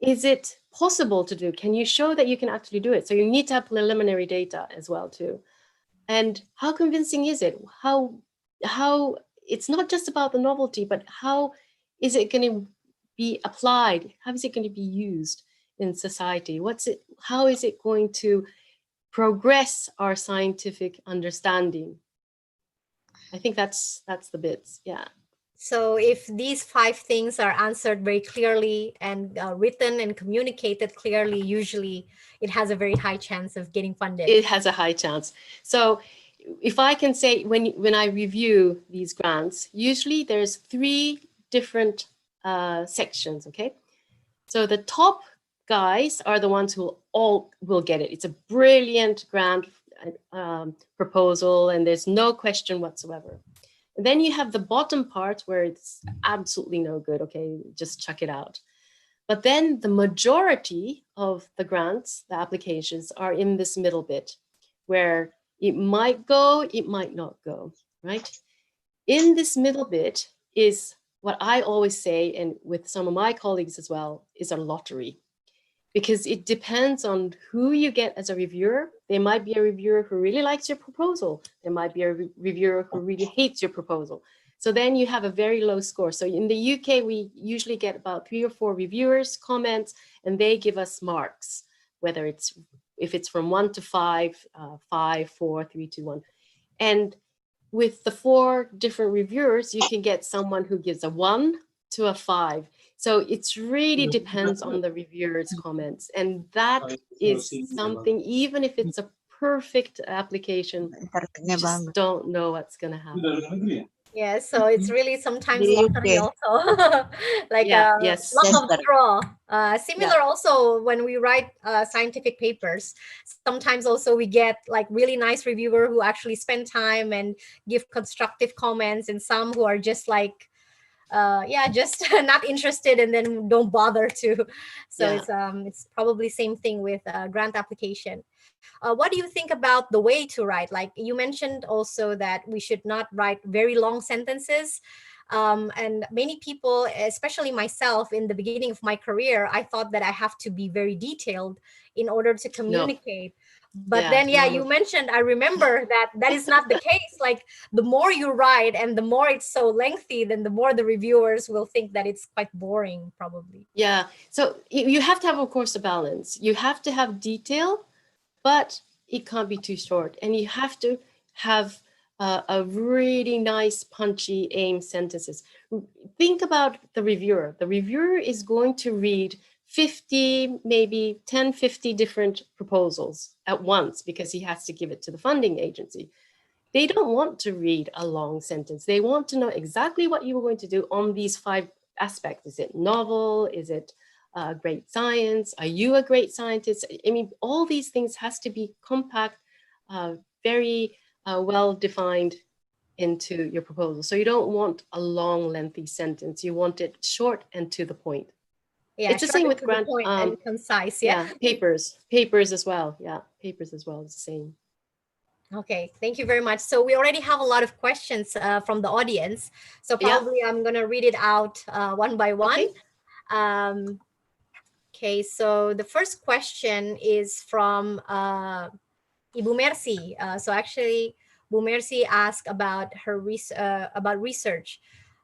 is it possible to do? Can you show that you can actually do it? So you need to have preliminary data as well too. And how convincing is it? How it's not just about the novelty, but how is it going to be applied? How is it going to be used in society? How is it going to progress our scientific understanding? I think that's the bits, yeah. So if these 5 things are answered very clearly and written and communicated clearly, usually it has a very high chance of getting funded. It has a high chance. So if I can say, when I review these grants, usually there's 3 different sections, okay? So the top guys are the ones who all will get it. It's a brilliant grant proposal and there's no question whatsoever. And then you have the bottom part where it's absolutely no good, okay, just chuck it out. But then the majority of the grants, the applications are in this middle bit where it might go, it might not go, right? In this middle bit is what I always say, and with some of my colleagues as well, is a lottery. Because it depends on who you get as a reviewer. There might be a reviewer who really likes your proposal. There might be a reviewer who really hates your proposal. So then you have a very low score. So in the UK, we usually get about 3 or 4 reviewers, comments, and they give us marks, whether if it's from 1 to 5, 5, 4, 3, 2, 1. And with the 4 different reviewers, you can get someone who gives a 1 to a 5. So it really depends on the reviewer's comments. And that is something, even if it's a perfect application, you just don't know what's going to happen. Yeah, so it's really sometimes Di lottery UK. also, like Yeah, yes. luck of the Yes, draw. Similar Yeah. also when we write scientific papers, sometimes also we get like really nice reviewer who actually spend time and give constructive comments, and some who are just like, yeah, just not interested and then don't bother to. So Yeah. it's probably same thing with grant application. What do you think about the way to write? Like you mentioned also that we should not write very long sentences. And many people, especially myself in the beginning of my career, I thought that I have to be very detailed in order to communicate. But Yeah, then, yeah, no. you mentioned, I remember that that is not the case. Like the more you write and the more it's so lengthy, then the more the reviewers will think that it's quite boring, probably. Yeah. So you have to have, of course, a balance. You have to have detail, but it can't be too short. And you have to have a really nice, punchy aim sentences. Think about the reviewer. The reviewer is going to read 50, maybe 10, 50 different proposals at once because he has to give it to the funding agency. They don't want to read a long sentence. They want to know exactly what you are going to do on these 5 aspects. Is it novel? Is it great science? Are you a great scientist? I mean, all these things has to be compact, very well defined into your proposal. So you don't want a long, lengthy sentence. You want it short and to the point. Yeah, It's the same with grant, point and concise. Yeah. papers as well. Yeah, papers as well. It's the same. Okay, thank you very much. So we already have a lot of questions from the audience. So probably I'm going to read it out one by one. Okay. Okay, so the first question is from Ibu Mercy. So actually, Bu Mercy asked about her research,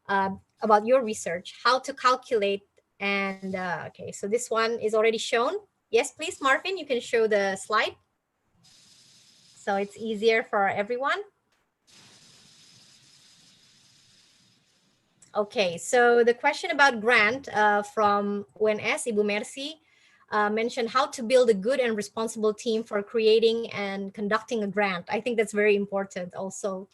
about your research, how to calculate. And okay, so this one is already shown. Yes, please, Marvin, you can show the slide. So it's easier for everyone. Okay, so the question about grant from UNS, Ibu Mercy, mentioned how to build a good and responsible team for creating and conducting a grant. I think that's very important also.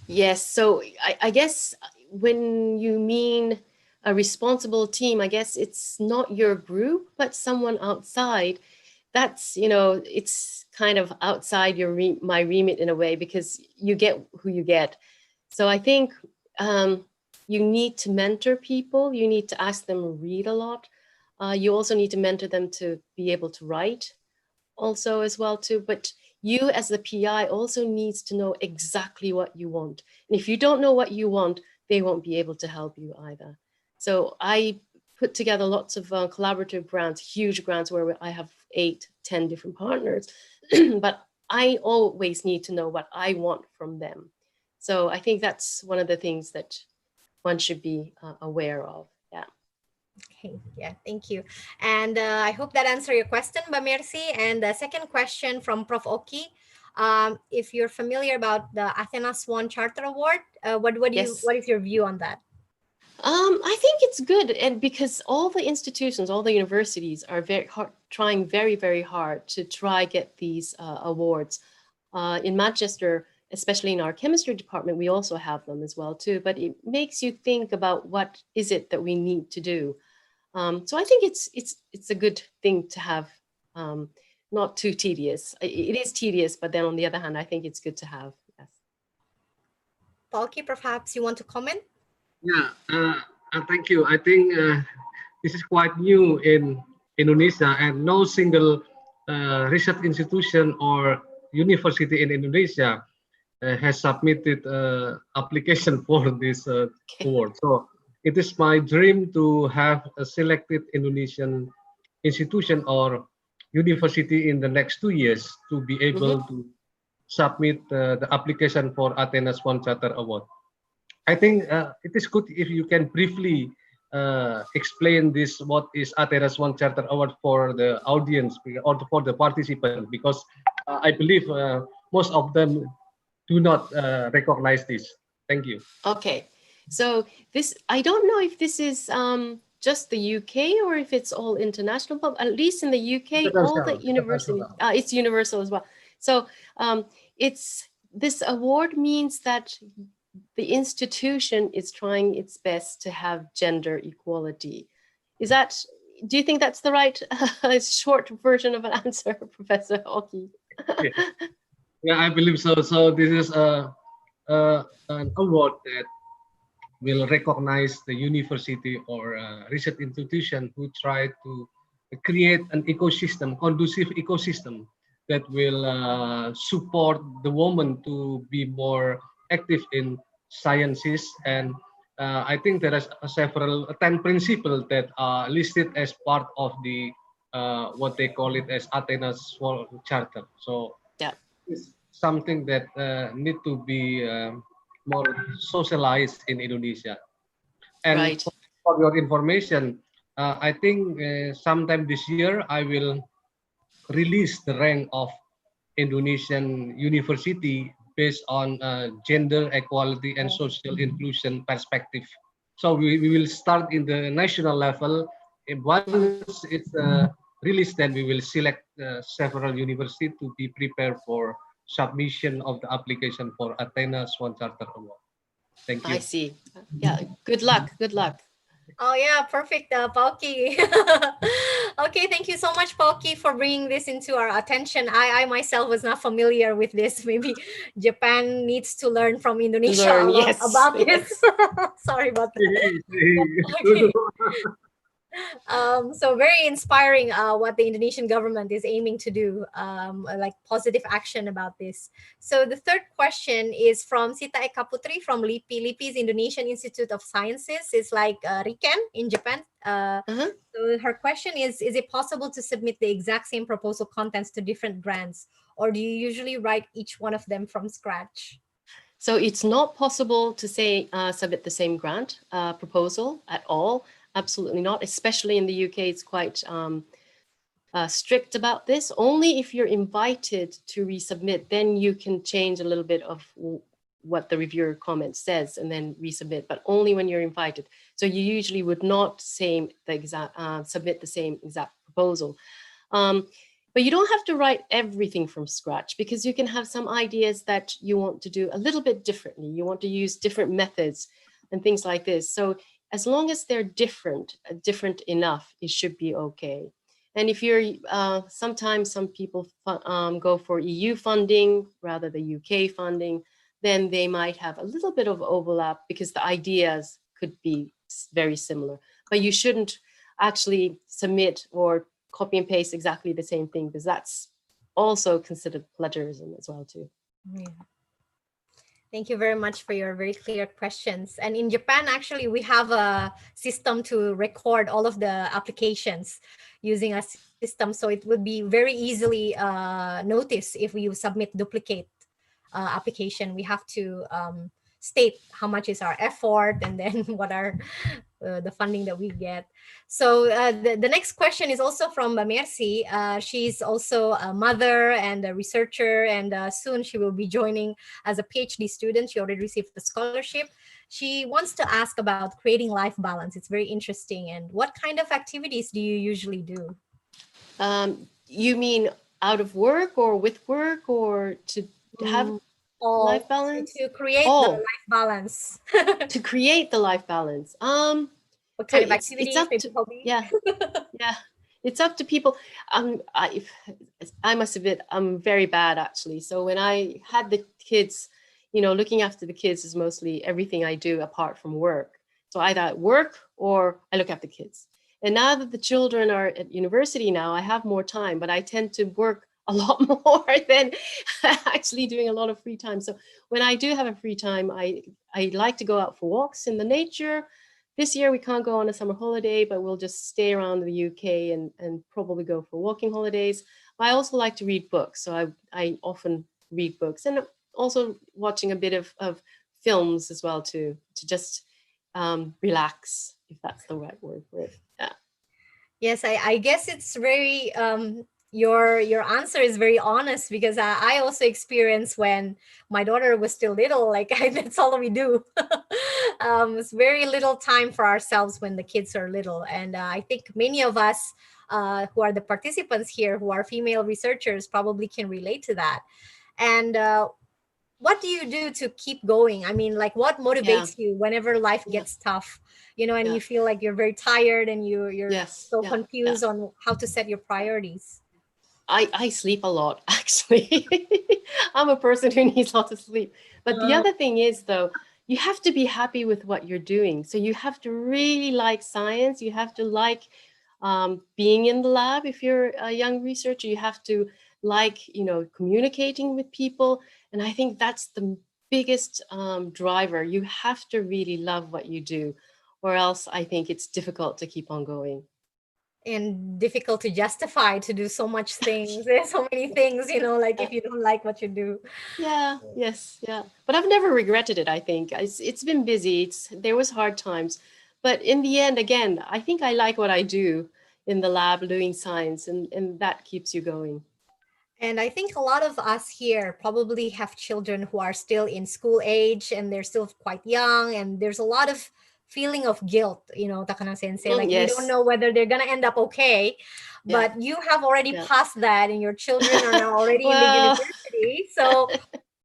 Yes, so I guess when you mean a responsible team, I guess it's not your group, but someone outside. That's, you know, it's kind of outside your my remit in a way, because you get who you get. So I think you need to mentor people. You need to ask them to read a lot. You also need to mentor them to be able to write also as well too. But you as the PI also needs to know exactly what you want. And if you don't know what you want, they won't be able to help you either. So I put together lots of collaborative grants, huge grants where I have 8, 10 different partners, but I always need to know what I want from them. So I think that's one of the things that one should be aware of. Yeah. Okay, yeah, thank you. And I hope that answered your question, Mbak Mercy. And the second question from Prof. Oki, if you're familiar about the Athena Swan Charter Award, what is your view on that? I think it's good, and because all the institutions, all the universities are trying very, very hard to try get these awards. In Manchester, especially in our chemistry department, we also have them as well too. But it makes you think about what is it that we need to do. So I think it's a good thing to have. Not too tedious. It is tedious, but then on the other hand, I think it's good to have. Yes. Palki, perhaps you want to comment? Yeah, thank you. I think this is quite new in Indonesia, and no single research institution or university in Indonesia has submitted application for this award. So it is my dream to have a selected Indonesian institution or university in the next 2 years to be able to submit the application for Athena Swan Charter Award. I think it is good if you can briefly explain this, what is Athena Swan Charter Award for the audience or for the participant, because I believe most of them do not recognize this. Thank you. Okay, so this, I don't know if this is just the UK or if it's all international, but at least in the UK, all the universities, it's universal as well. So this award means that the institution is trying its best to have gender equality. Is that, do you think that's the right short version of an answer, Professor Oki? Yeah, I believe so. So this is an award that will recognize the university or research institution who try to create an ecosystem, conducive ecosystem that will support the woman to be more active in sciences. And I think there is several 10 principles that are listed as part of the what they call it as Athena's Charter. So yeah, it's something that need to be more socialized in Indonesia. And right. for your information, I think sometime this year I will release the rank of Indonesian university based on gender equality and social inclusion perspective. So we will start in the national level. And once it's released, then we will select several universities to be prepared for submission of the application for Athena Swan Charter Award. Thank you. I see. Yeah, good luck. Good luck. Oh yeah, perfect, Pauki. Okay, thank you so much, Pauki, for bringing this into our attention. I myself was not familiar with this. Maybe Japan needs to learn from Indonesia about this. Sorry about that. So very inspiring what the Indonesian government is aiming to do, like positive action about this. So the third question is from Sita Eka Putri from LIPI. LIPI is Indonesian Institute of Sciences. It's like RIKEN in Japan. So her question is it possible to submit the exact same proposal contents to different grants, or do you usually write each one of them from scratch? So it's not possible to say submit the same grant proposal at all. Absolutely not, especially in the UK, it's quite strict about this. Only if you're invited to resubmit, then you can change a little bit of what the reviewer comment says and then resubmit, but only when you're invited. So you usually would not submit the same exact proposal. But you don't have to write everything from scratch, because you can have some ideas that you want to do a little bit differently. You want to use different methods and things like this. So as long as they're different enough, it should be okay. And if you're, sometimes some people go for EU funding rather than UK funding, then they might have a little bit of overlap because the ideas could be very similar. But you shouldn't actually submit or copy and paste exactly the same thing, because that's also considered plagiarism as well too. Yeah. Thank you very much for your very clear questions. And in Japan, actually, we have a system to record all of the applications using a system. So it would be very easily noticed if you submit duplicate application. We have to state how much is our effort and then what are the funding that we get. So the next question is also from Mercy. She's also a mother and a researcher, and soon she will be joining as a PhD student. She already received the scholarship. She wants to ask about creating life balance. It's very interesting. And what kind of activities do you usually do? You mean out of work or with work, or to have life balance? To create the life balance. To create the life balance. What kind of activities? Yeah, it's up to people. I must admit, I'm very bad actually. So when I had the kids, looking after the kids is mostly everything I do apart from work. So either at work or I look after kids. And now that the children are at university now, I have more time, but I tend to work a lot more than actually doing a lot of free time. So when I do have a free time, I like to go out for walks in the nature. This year we can't go on a summer holiday, but we'll just stay around the UK and probably go for walking holidays. I also like to read books. So I often read books, and also watching a bit of films as well to just relax, if that's the right word for it. Yeah. Yes, I guess it's very your answer is very honest, because I also experienced when my daughter was still little, like that's all we do. It's very little time for ourselves when the kids are little. And I think many of us who are the participants here, who are female researchers, probably can relate to that. And what do you do to keep going? I mean, like, what motivates you whenever life gets tough, you know, and you feel like you're very tired and you're so confused on how to set your priorities? I sleep a lot, actually. I'm a person who needs lots of sleep. But the other thing is, though, you have to be happy with what you're doing. So you have to really like science. You have to like being in the lab. If you're a young researcher, you have to like, you know, communicating with people. And I think that's the biggest driver. You have to really love what you do, or else I think it's difficult to keep on going. And difficult to justify to do so much things. There's so many things, you know, like if you don't like what you do. But I've never regretted it. I think it's been busy. There was hard times, but in the end, again, I think I like what I do in the lab doing science, and that keeps you going. And I think a lot of us here probably have children who are still in school age and they're still quite young, and there's a lot of feeling of guilt, you know, Takano sensei, like we don't know whether they're gonna end up okay, but you have already passed that, and your children are now already in the university. So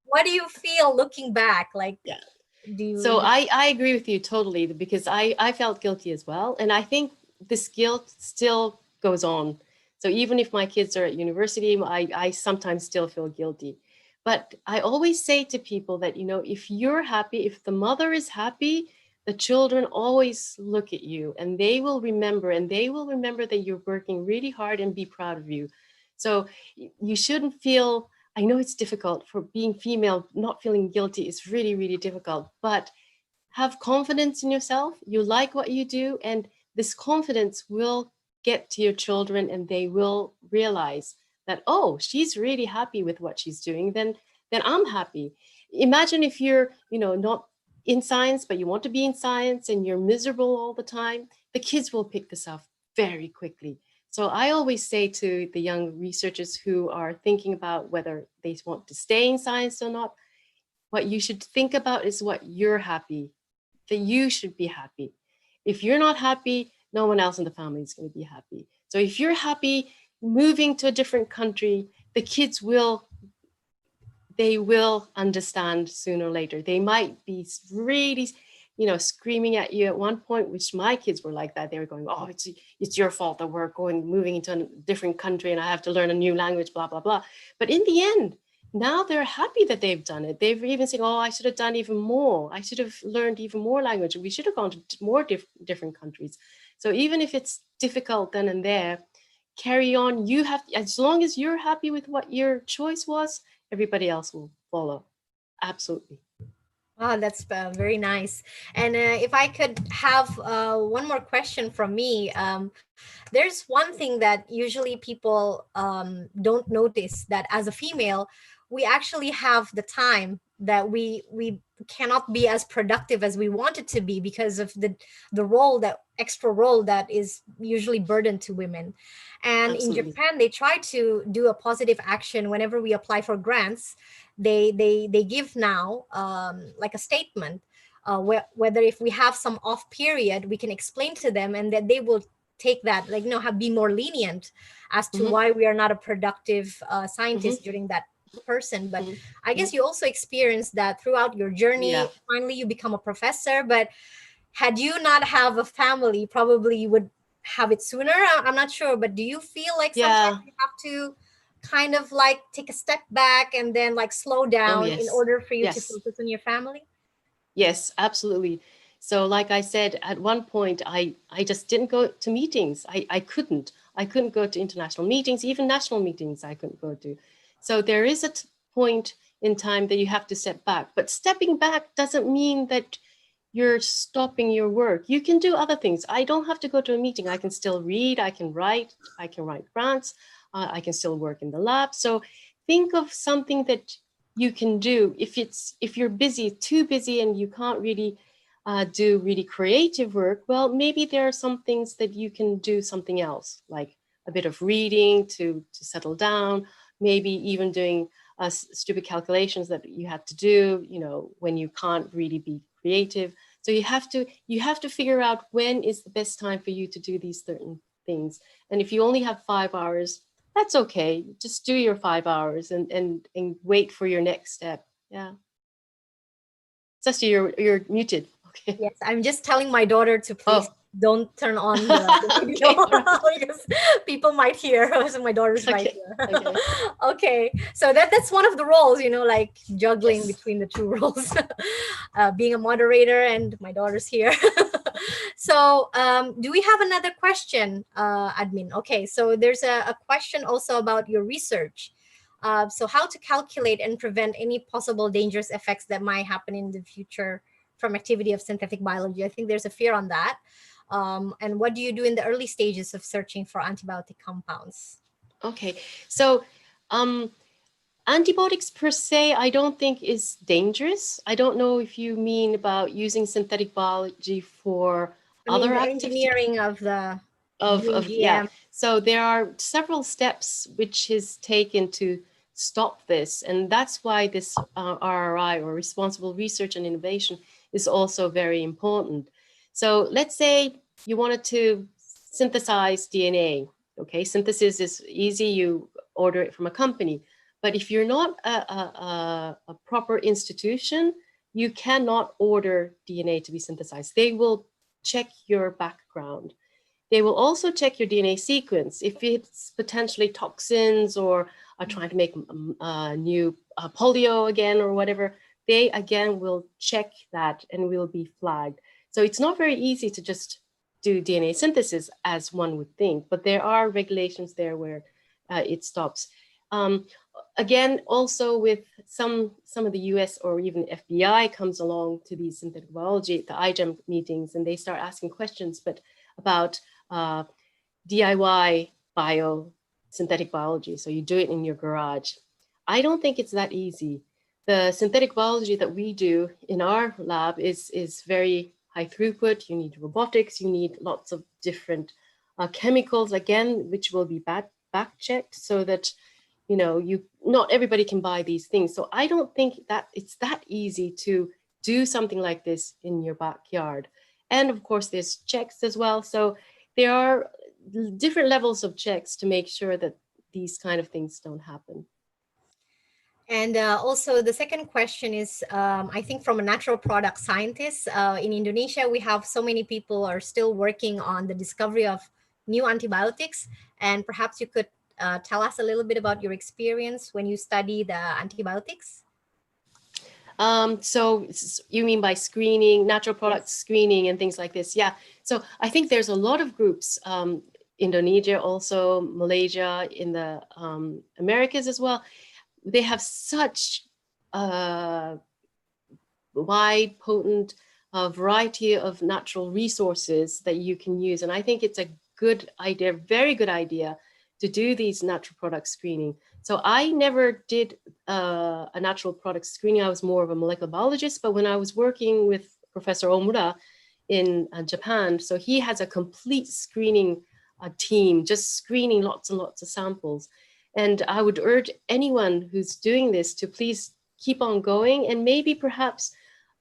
what do you feel looking back? Like, do you? So I agree with you totally, because I felt guilty as well, and I think this guilt still goes on. So even if my kids are at university, I sometimes still feel guilty. But I always say to people that, you know, if you're happy, if the mother is happy, the children always look at you and they will remember, that you're working really hard and be proud of you. So you shouldn't feel, I know it's difficult for being female, not feeling guilty is really, really difficult, but have confidence in yourself. You like what you do, and this confidence will get to your children, and they will realize that, oh, she's really happy with what she's doing, then I'm happy. Imagine if you're, you know, not in science, but you want to be in science and you're miserable all the time, the kids will pick this up very quickly. So I always say to the young researchers who are thinking about whether they want to stay in science or not, what you should think about is what you're happy, that you should be happy. If you're not happy, no one else in the family is going to be happy. So if you're happy moving to a different country, the kids will understand sooner or later. They might be really, you know, screaming at you at one point, which my kids were like that. They were going, oh, it's your fault that we're moving into a different country and I have to learn a new language, blah, blah, blah. But in the end, now they're happy that they've done it. They've even said, oh, I should have done even more. I should have learned even more language. We should have gone to more different countries. So even if it's difficult then and there, carry on. You have, as long as you're happy with what your choice was, everybody else will follow. Absolutely. Oh, that's very nice. And if I could have one more question from me, there's one thing that usually people don't notice, that as a female, we actually have the time that we cannot be as productive as we want it to be because of the extra role that is usually burdened to women. And Absolutely. In Japan, they try to do a positive action whenever we apply for grants. They give now like a statement whether if we have some off period, we can explain to them, and that they will take that, like, you know, be more lenient as to why we are not a productive scientist during that person. But I guess you also experienced that throughout your journey. Finally you become a professor, but had you not have a family, probably you would have it sooner. I'm not sure, but do you feel like sometimes you have to kind of like take a step back and then like slow down in order for you to focus on your family? Yes, absolutely. So like I said, at one point, I just didn't go to meetings. I couldn't go to international meetings, even national meetings I couldn't go to. So there is a point in time that you have to step back. But stepping back doesn't mean that you're stopping your work. You can do other things. I don't have to go to a meeting. I can still read, I can write grants, I can still work in the lab. So think of something that you can do. If you're busy, too busy, and you can't really do really creative work, well, maybe there are some things that you can do something else, like a bit of reading to settle down, maybe even doing stupid calculations that you had to do, you know, when you can't really be creative. So you have to figure out when is the best time for you to do these certain things. And if you only have 5 hours, that's okay. Just do your 5 hours and wait for your next step. Yeah. Ceci, you're muted. Okay. Yes, I'm just telling my daughter to please don't turn on the video because people might hear. So my daughter's right here. Okay. Okay, so that's one of the roles, you know, like juggling Yes. between the two roles, being a moderator and my daughter's here. So do we have another question, admin? Okay, so there's a question also about your research. So how to calculate and prevent any possible dangerous effects that might happen in the future from activity of synthetic biology. I think there's a fear on that. And what do you do in the early stages of searching for antibiotic compounds? Okay, so antibiotics per se, I don't think is dangerous. I don't know if you mean about using synthetic biology for other the activities. Engineering of the Yeah. So there are several steps which is taken to stop this, and that's why this RRI, or Responsible Research and Innovation, is also very important. So let's say you wanted to synthesize DNA. Okay, synthesis is easy. You order it from a company. But if you're not a proper institution, you cannot order DNA to be synthesized. They will check your background. They will also check your DNA sequence. If it's potentially toxins or are trying to make new polio again or whatever, they again will check that and will be flagged. So it's not very easy to just do DNA synthesis as one would think, but there are regulations there where it stops. Again, also with some of the US or even FBI comes along to these synthetic biology, the IGEM meetings, and they start asking questions, but about DIY synthetic biology. So you do it in your garage. I don't think it's that easy. The synthetic biology that we do in our lab is very high throughput. You need robotics, you need lots of different chemicals, again, which will be back checked so that, you know, not everybody can buy these things. So I don't think that it's that easy to do something like this in your backyard. And of course, there's checks as well. So there are different levels of checks to make sure that these kind of things don't happen. And also the second question is, I think from a natural product scientist, in Indonesia, we have so many people are still working on the discovery of new antibiotics. And perhaps you could tell us a little bit about your experience when you study the antibiotics. So you mean by screening, natural product screening and things like this? Yeah. So I think there's a lot of groups, Indonesia, also Malaysia, in the Americas as well. They have such wide, potent variety of natural resources that you can use. And I think it's a good idea, very good idea, to do these natural product screening. So I never did a natural product screening. I was more of a molecular biologist, but when I was working with Professor Omura in Japan, so he has a complete screening team, just screening lots and lots of samples. And I would urge anyone who's doing this to please keep on going and maybe perhaps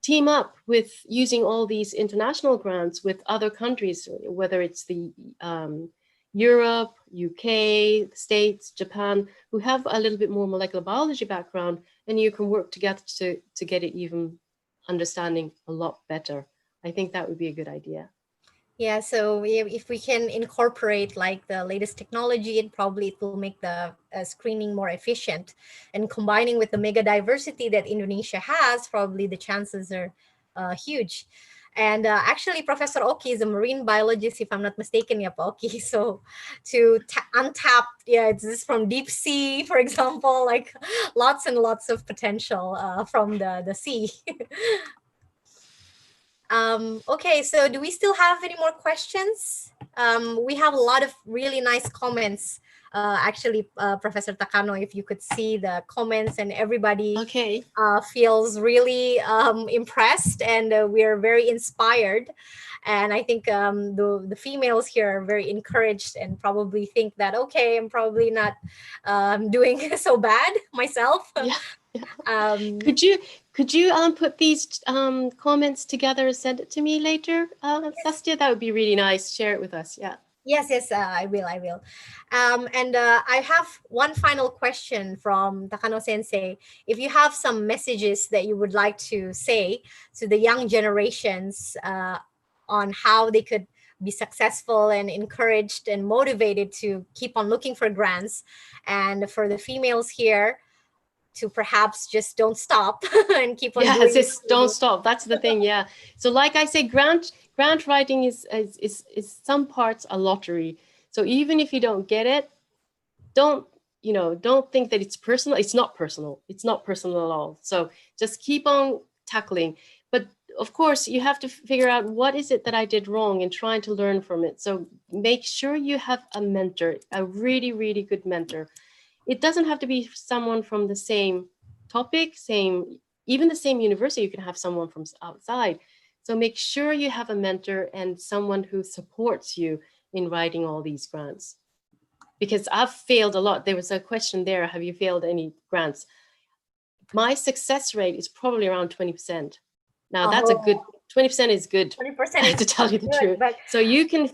team up with using all these international grants with other countries, whether it's the Europe, UK, States, Japan, who have a little bit more molecular biology background, and you can work together to get it even understanding a lot better. I think that would be a good idea. Yeah, so if we can incorporate like the latest technology, it will make the screening more efficient. And combining with the mega diversity that Indonesia has, probably the chances are huge. And actually, Professor Oki is a marine biologist, if I'm not mistaken, yeah, Oki. So to untap, it's this from deep sea, for example, like lots and lots of potential from the sea. Okay, so do we still have any more questions? We have a lot of really nice comments actually, Professor Takano, if you could see the comments, and everybody Okay. feels really impressed, and we are very inspired. And I think the females here are very encouraged and probably think that, okay, I'm probably not doing so bad myself. Yeah. Um, Could you put these comments together and send it to me later, Sastia? That would be really nice. Share it with us. Yeah. Yes, I will. And I have one final question from Takano Sensei. If you have some messages that you would like to say to the young generations on how they could be successful and encouraged and motivated to keep on looking for grants, and for the females here to perhaps just don't stop and keep on doing Yes, what just they don't do. stop. That's the thing. Yeah. So like I say, grant writing is some parts a lottery. So even if you don't get it, don't think that it's personal. It's not personal. It's not personal at all. So just keep on tackling. But of course, you have to figure out what is it that I did wrong and trying to learn from it. So make sure you have a mentor, a really, really good mentor. It doesn't have to be someone from the same topic, even the same university. You can have someone from outside. So make sure you have a mentor and someone who supports you in writing all these grants. Because I've failed a lot. There was a question there, have you failed any grants? My success rate is probably around 20%. Now that's a good, 20% is good, 20% is to tell you the good, truth. but So you can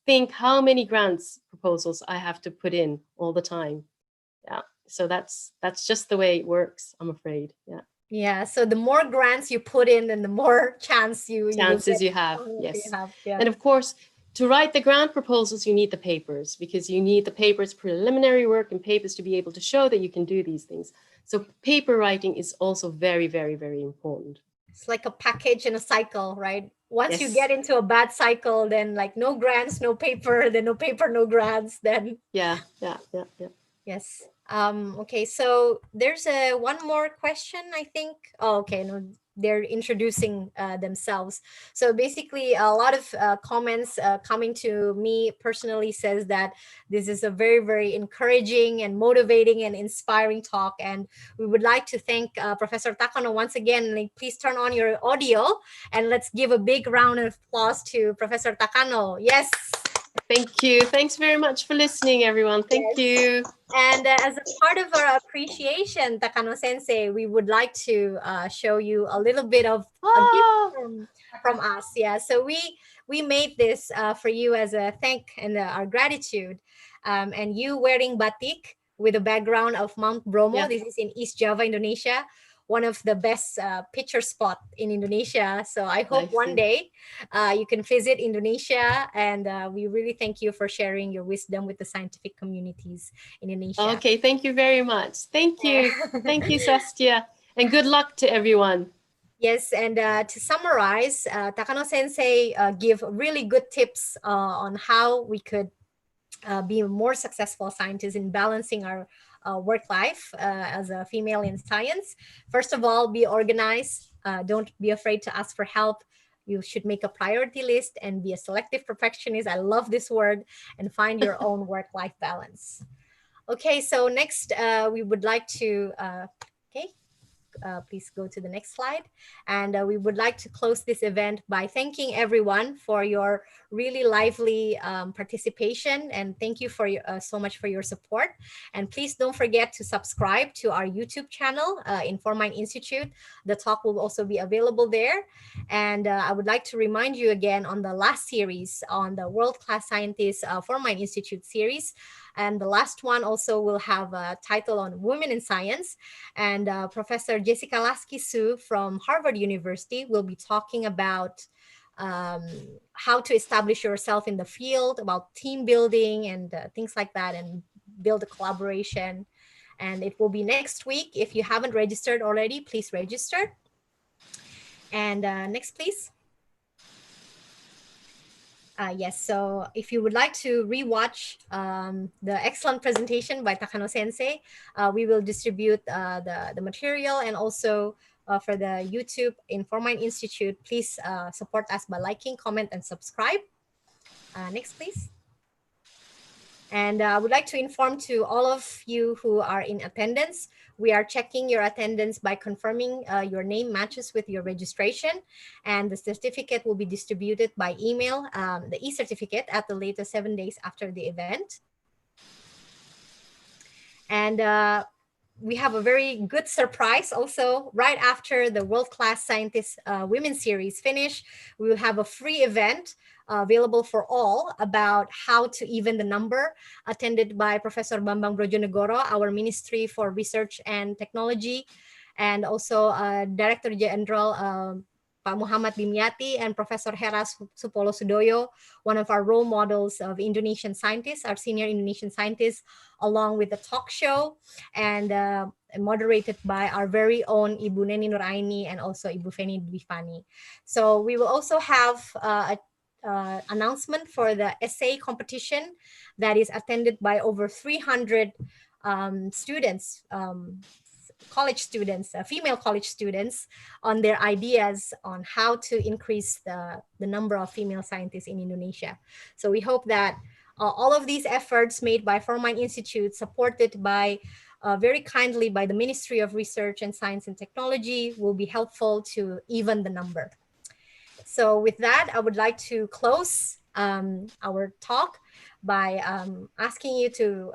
think how many grants proposals I have to put in all the time. Yeah, so that's just the way it works, I'm afraid. Yeah, so the more grants you put in, and the more chances you have. Yes. Yeah. And of course, to write the grant proposals, you need the papers, because you need the papers, preliminary work and papers, to be able to show that you can do these things. So paper writing is also very, very, very important. It's like a package and a cycle, right? Once you Yes. get into a bad cycle, then like no grants, no paper, then no paper, no grants, then Yeah. yes. Okay, so there's one more question, I think. Oh, okay, no, they're introducing themselves. So basically, a lot of comments coming to me personally says that this is a very, very encouraging and motivating and inspiring talk. And we would like to thank Professor Takano once again. Like, please turn on your audio and let's give a big round of applause to Professor Takano. Yes. Thank you. Thanks very much for listening, everyone. Thank you. And as a part of our appreciation, Takano Sensei, we would like to show you a little bit of a gift from us. Yeah, so we made this for you as a thank and our gratitude. And you wearing batik with a background of Mount Bromo. Yeah. This is in East Java, Indonesia. One of the best picture spot in Indonesia. So I hope one day you can visit Indonesia, and we really thank you for sharing your wisdom with the scientific communities in Indonesia. Okay, thank you very much. Thank you. Thank you, Sastia. And good luck to everyone. Yes, and to summarize, Takano Sensei give really good tips on how we could be more successful scientists in balancing our work life as a female in science. First of all, be organized. Don't be afraid to ask for help. You should make a priority list and be a selective perfectionist. I love this word. And find your own work-life balance. Okay, so next we would like to, please go to the next slide. And we would like to close this event by thanking everyone for your really lively participation. And thank you for so much for your support. And please don't forget to subscribe to our YouTube channel, in ForMIND Institute. The talk will also be available there. And I would like to remind you again on the last series on the World-Class Scientists ForMIND Institute series. And the last one also will have a title on women in science. And Professor Jessica Lasky-Su from Harvard University will be talking about how to establish yourself in the field, about team building and things like that, and build a collaboration. And it will be next week. If you haven't registered already, please register. And next, please. Yes, so if you would like to rewatch the excellent presentation by Takano Sensei, we will distribute the material, and also for the YouTube in ForMIND Institute, please support us by liking, comment, and subscribe. Next, please. And I would like to inform to all of you who are in attendance, we are checking your attendance by confirming your name matches with your registration, and the certificate will be distributed by email, the e-certificate at the latest 7 days after the event. And we have a very good surprise also. Right after the World Class Scientist Women Series finish, we will have a free event available for all about how to even the number, attended by Professor Bambang Brojonegoro, our Ministry for Research and Technology, and also Director General Pak Muhammad Dimyati and Professor Hera Supolo Sudoyo, one of our role models of Indonesian scientists, our senior Indonesian scientists, along with the talk show, and moderated by our very own Ibu Neni Nuraini and also Ibu Feni Dwifani. So we will also have a announcement for the essay competition that is attended by over 300 students, college students, female college students, on their ideas on how to increase the number of female scientists in Indonesia. So we hope that all of these efforts made by ForMIND Institute, supported by very kindly by the Ministry of Research and Science and Technology, will be helpful to even the number. So with that, I would like to close our talk by asking you to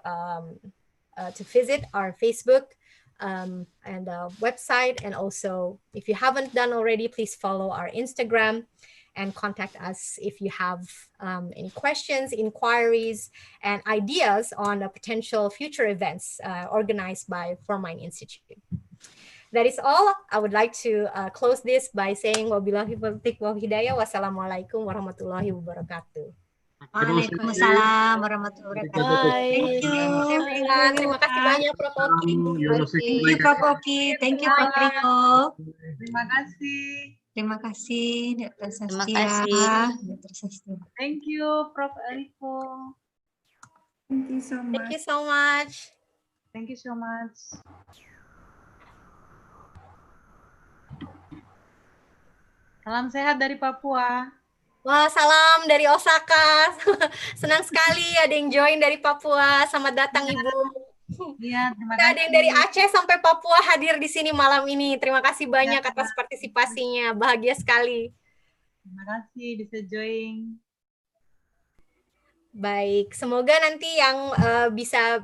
visit our Facebook and website, and also if you haven't done already, please follow our Instagram and contact us if you have any questions, inquiries, and ideas on potential future events organized by ForMIND Institute. That is all. I would like to close this by saying wabillahi taufiq wal hidayah. Wassalamualaikum warahmatullahi wabarakatuh. Waalaikumsalam warahmatullahi wabarakatuh. Bye. Thank you. Everyone, terima kasih banyak Prof. Oki. Thank you Prof. Oki. Thank you Prof. Eriko. Terima kasih. Terima kasih Dr. Terima Sastia. kasih. Dr. Sastia. Thank you, Prof. Eriko. Thank you so Thank you so much. Thank you so much. Salam sehat dari Papua. Wah, salam dari Osaka. Senang sekali ada yang join dari Papua. Selamat datang Ibu. Iya, terima Kita kasih. ada yang dari Aceh sampai Papua hadir di sini malam ini. Terima kasih banyak atas partisipasinya. Bahagia sekali. Terima kasih bisa join. Baik, semoga nanti yang bisa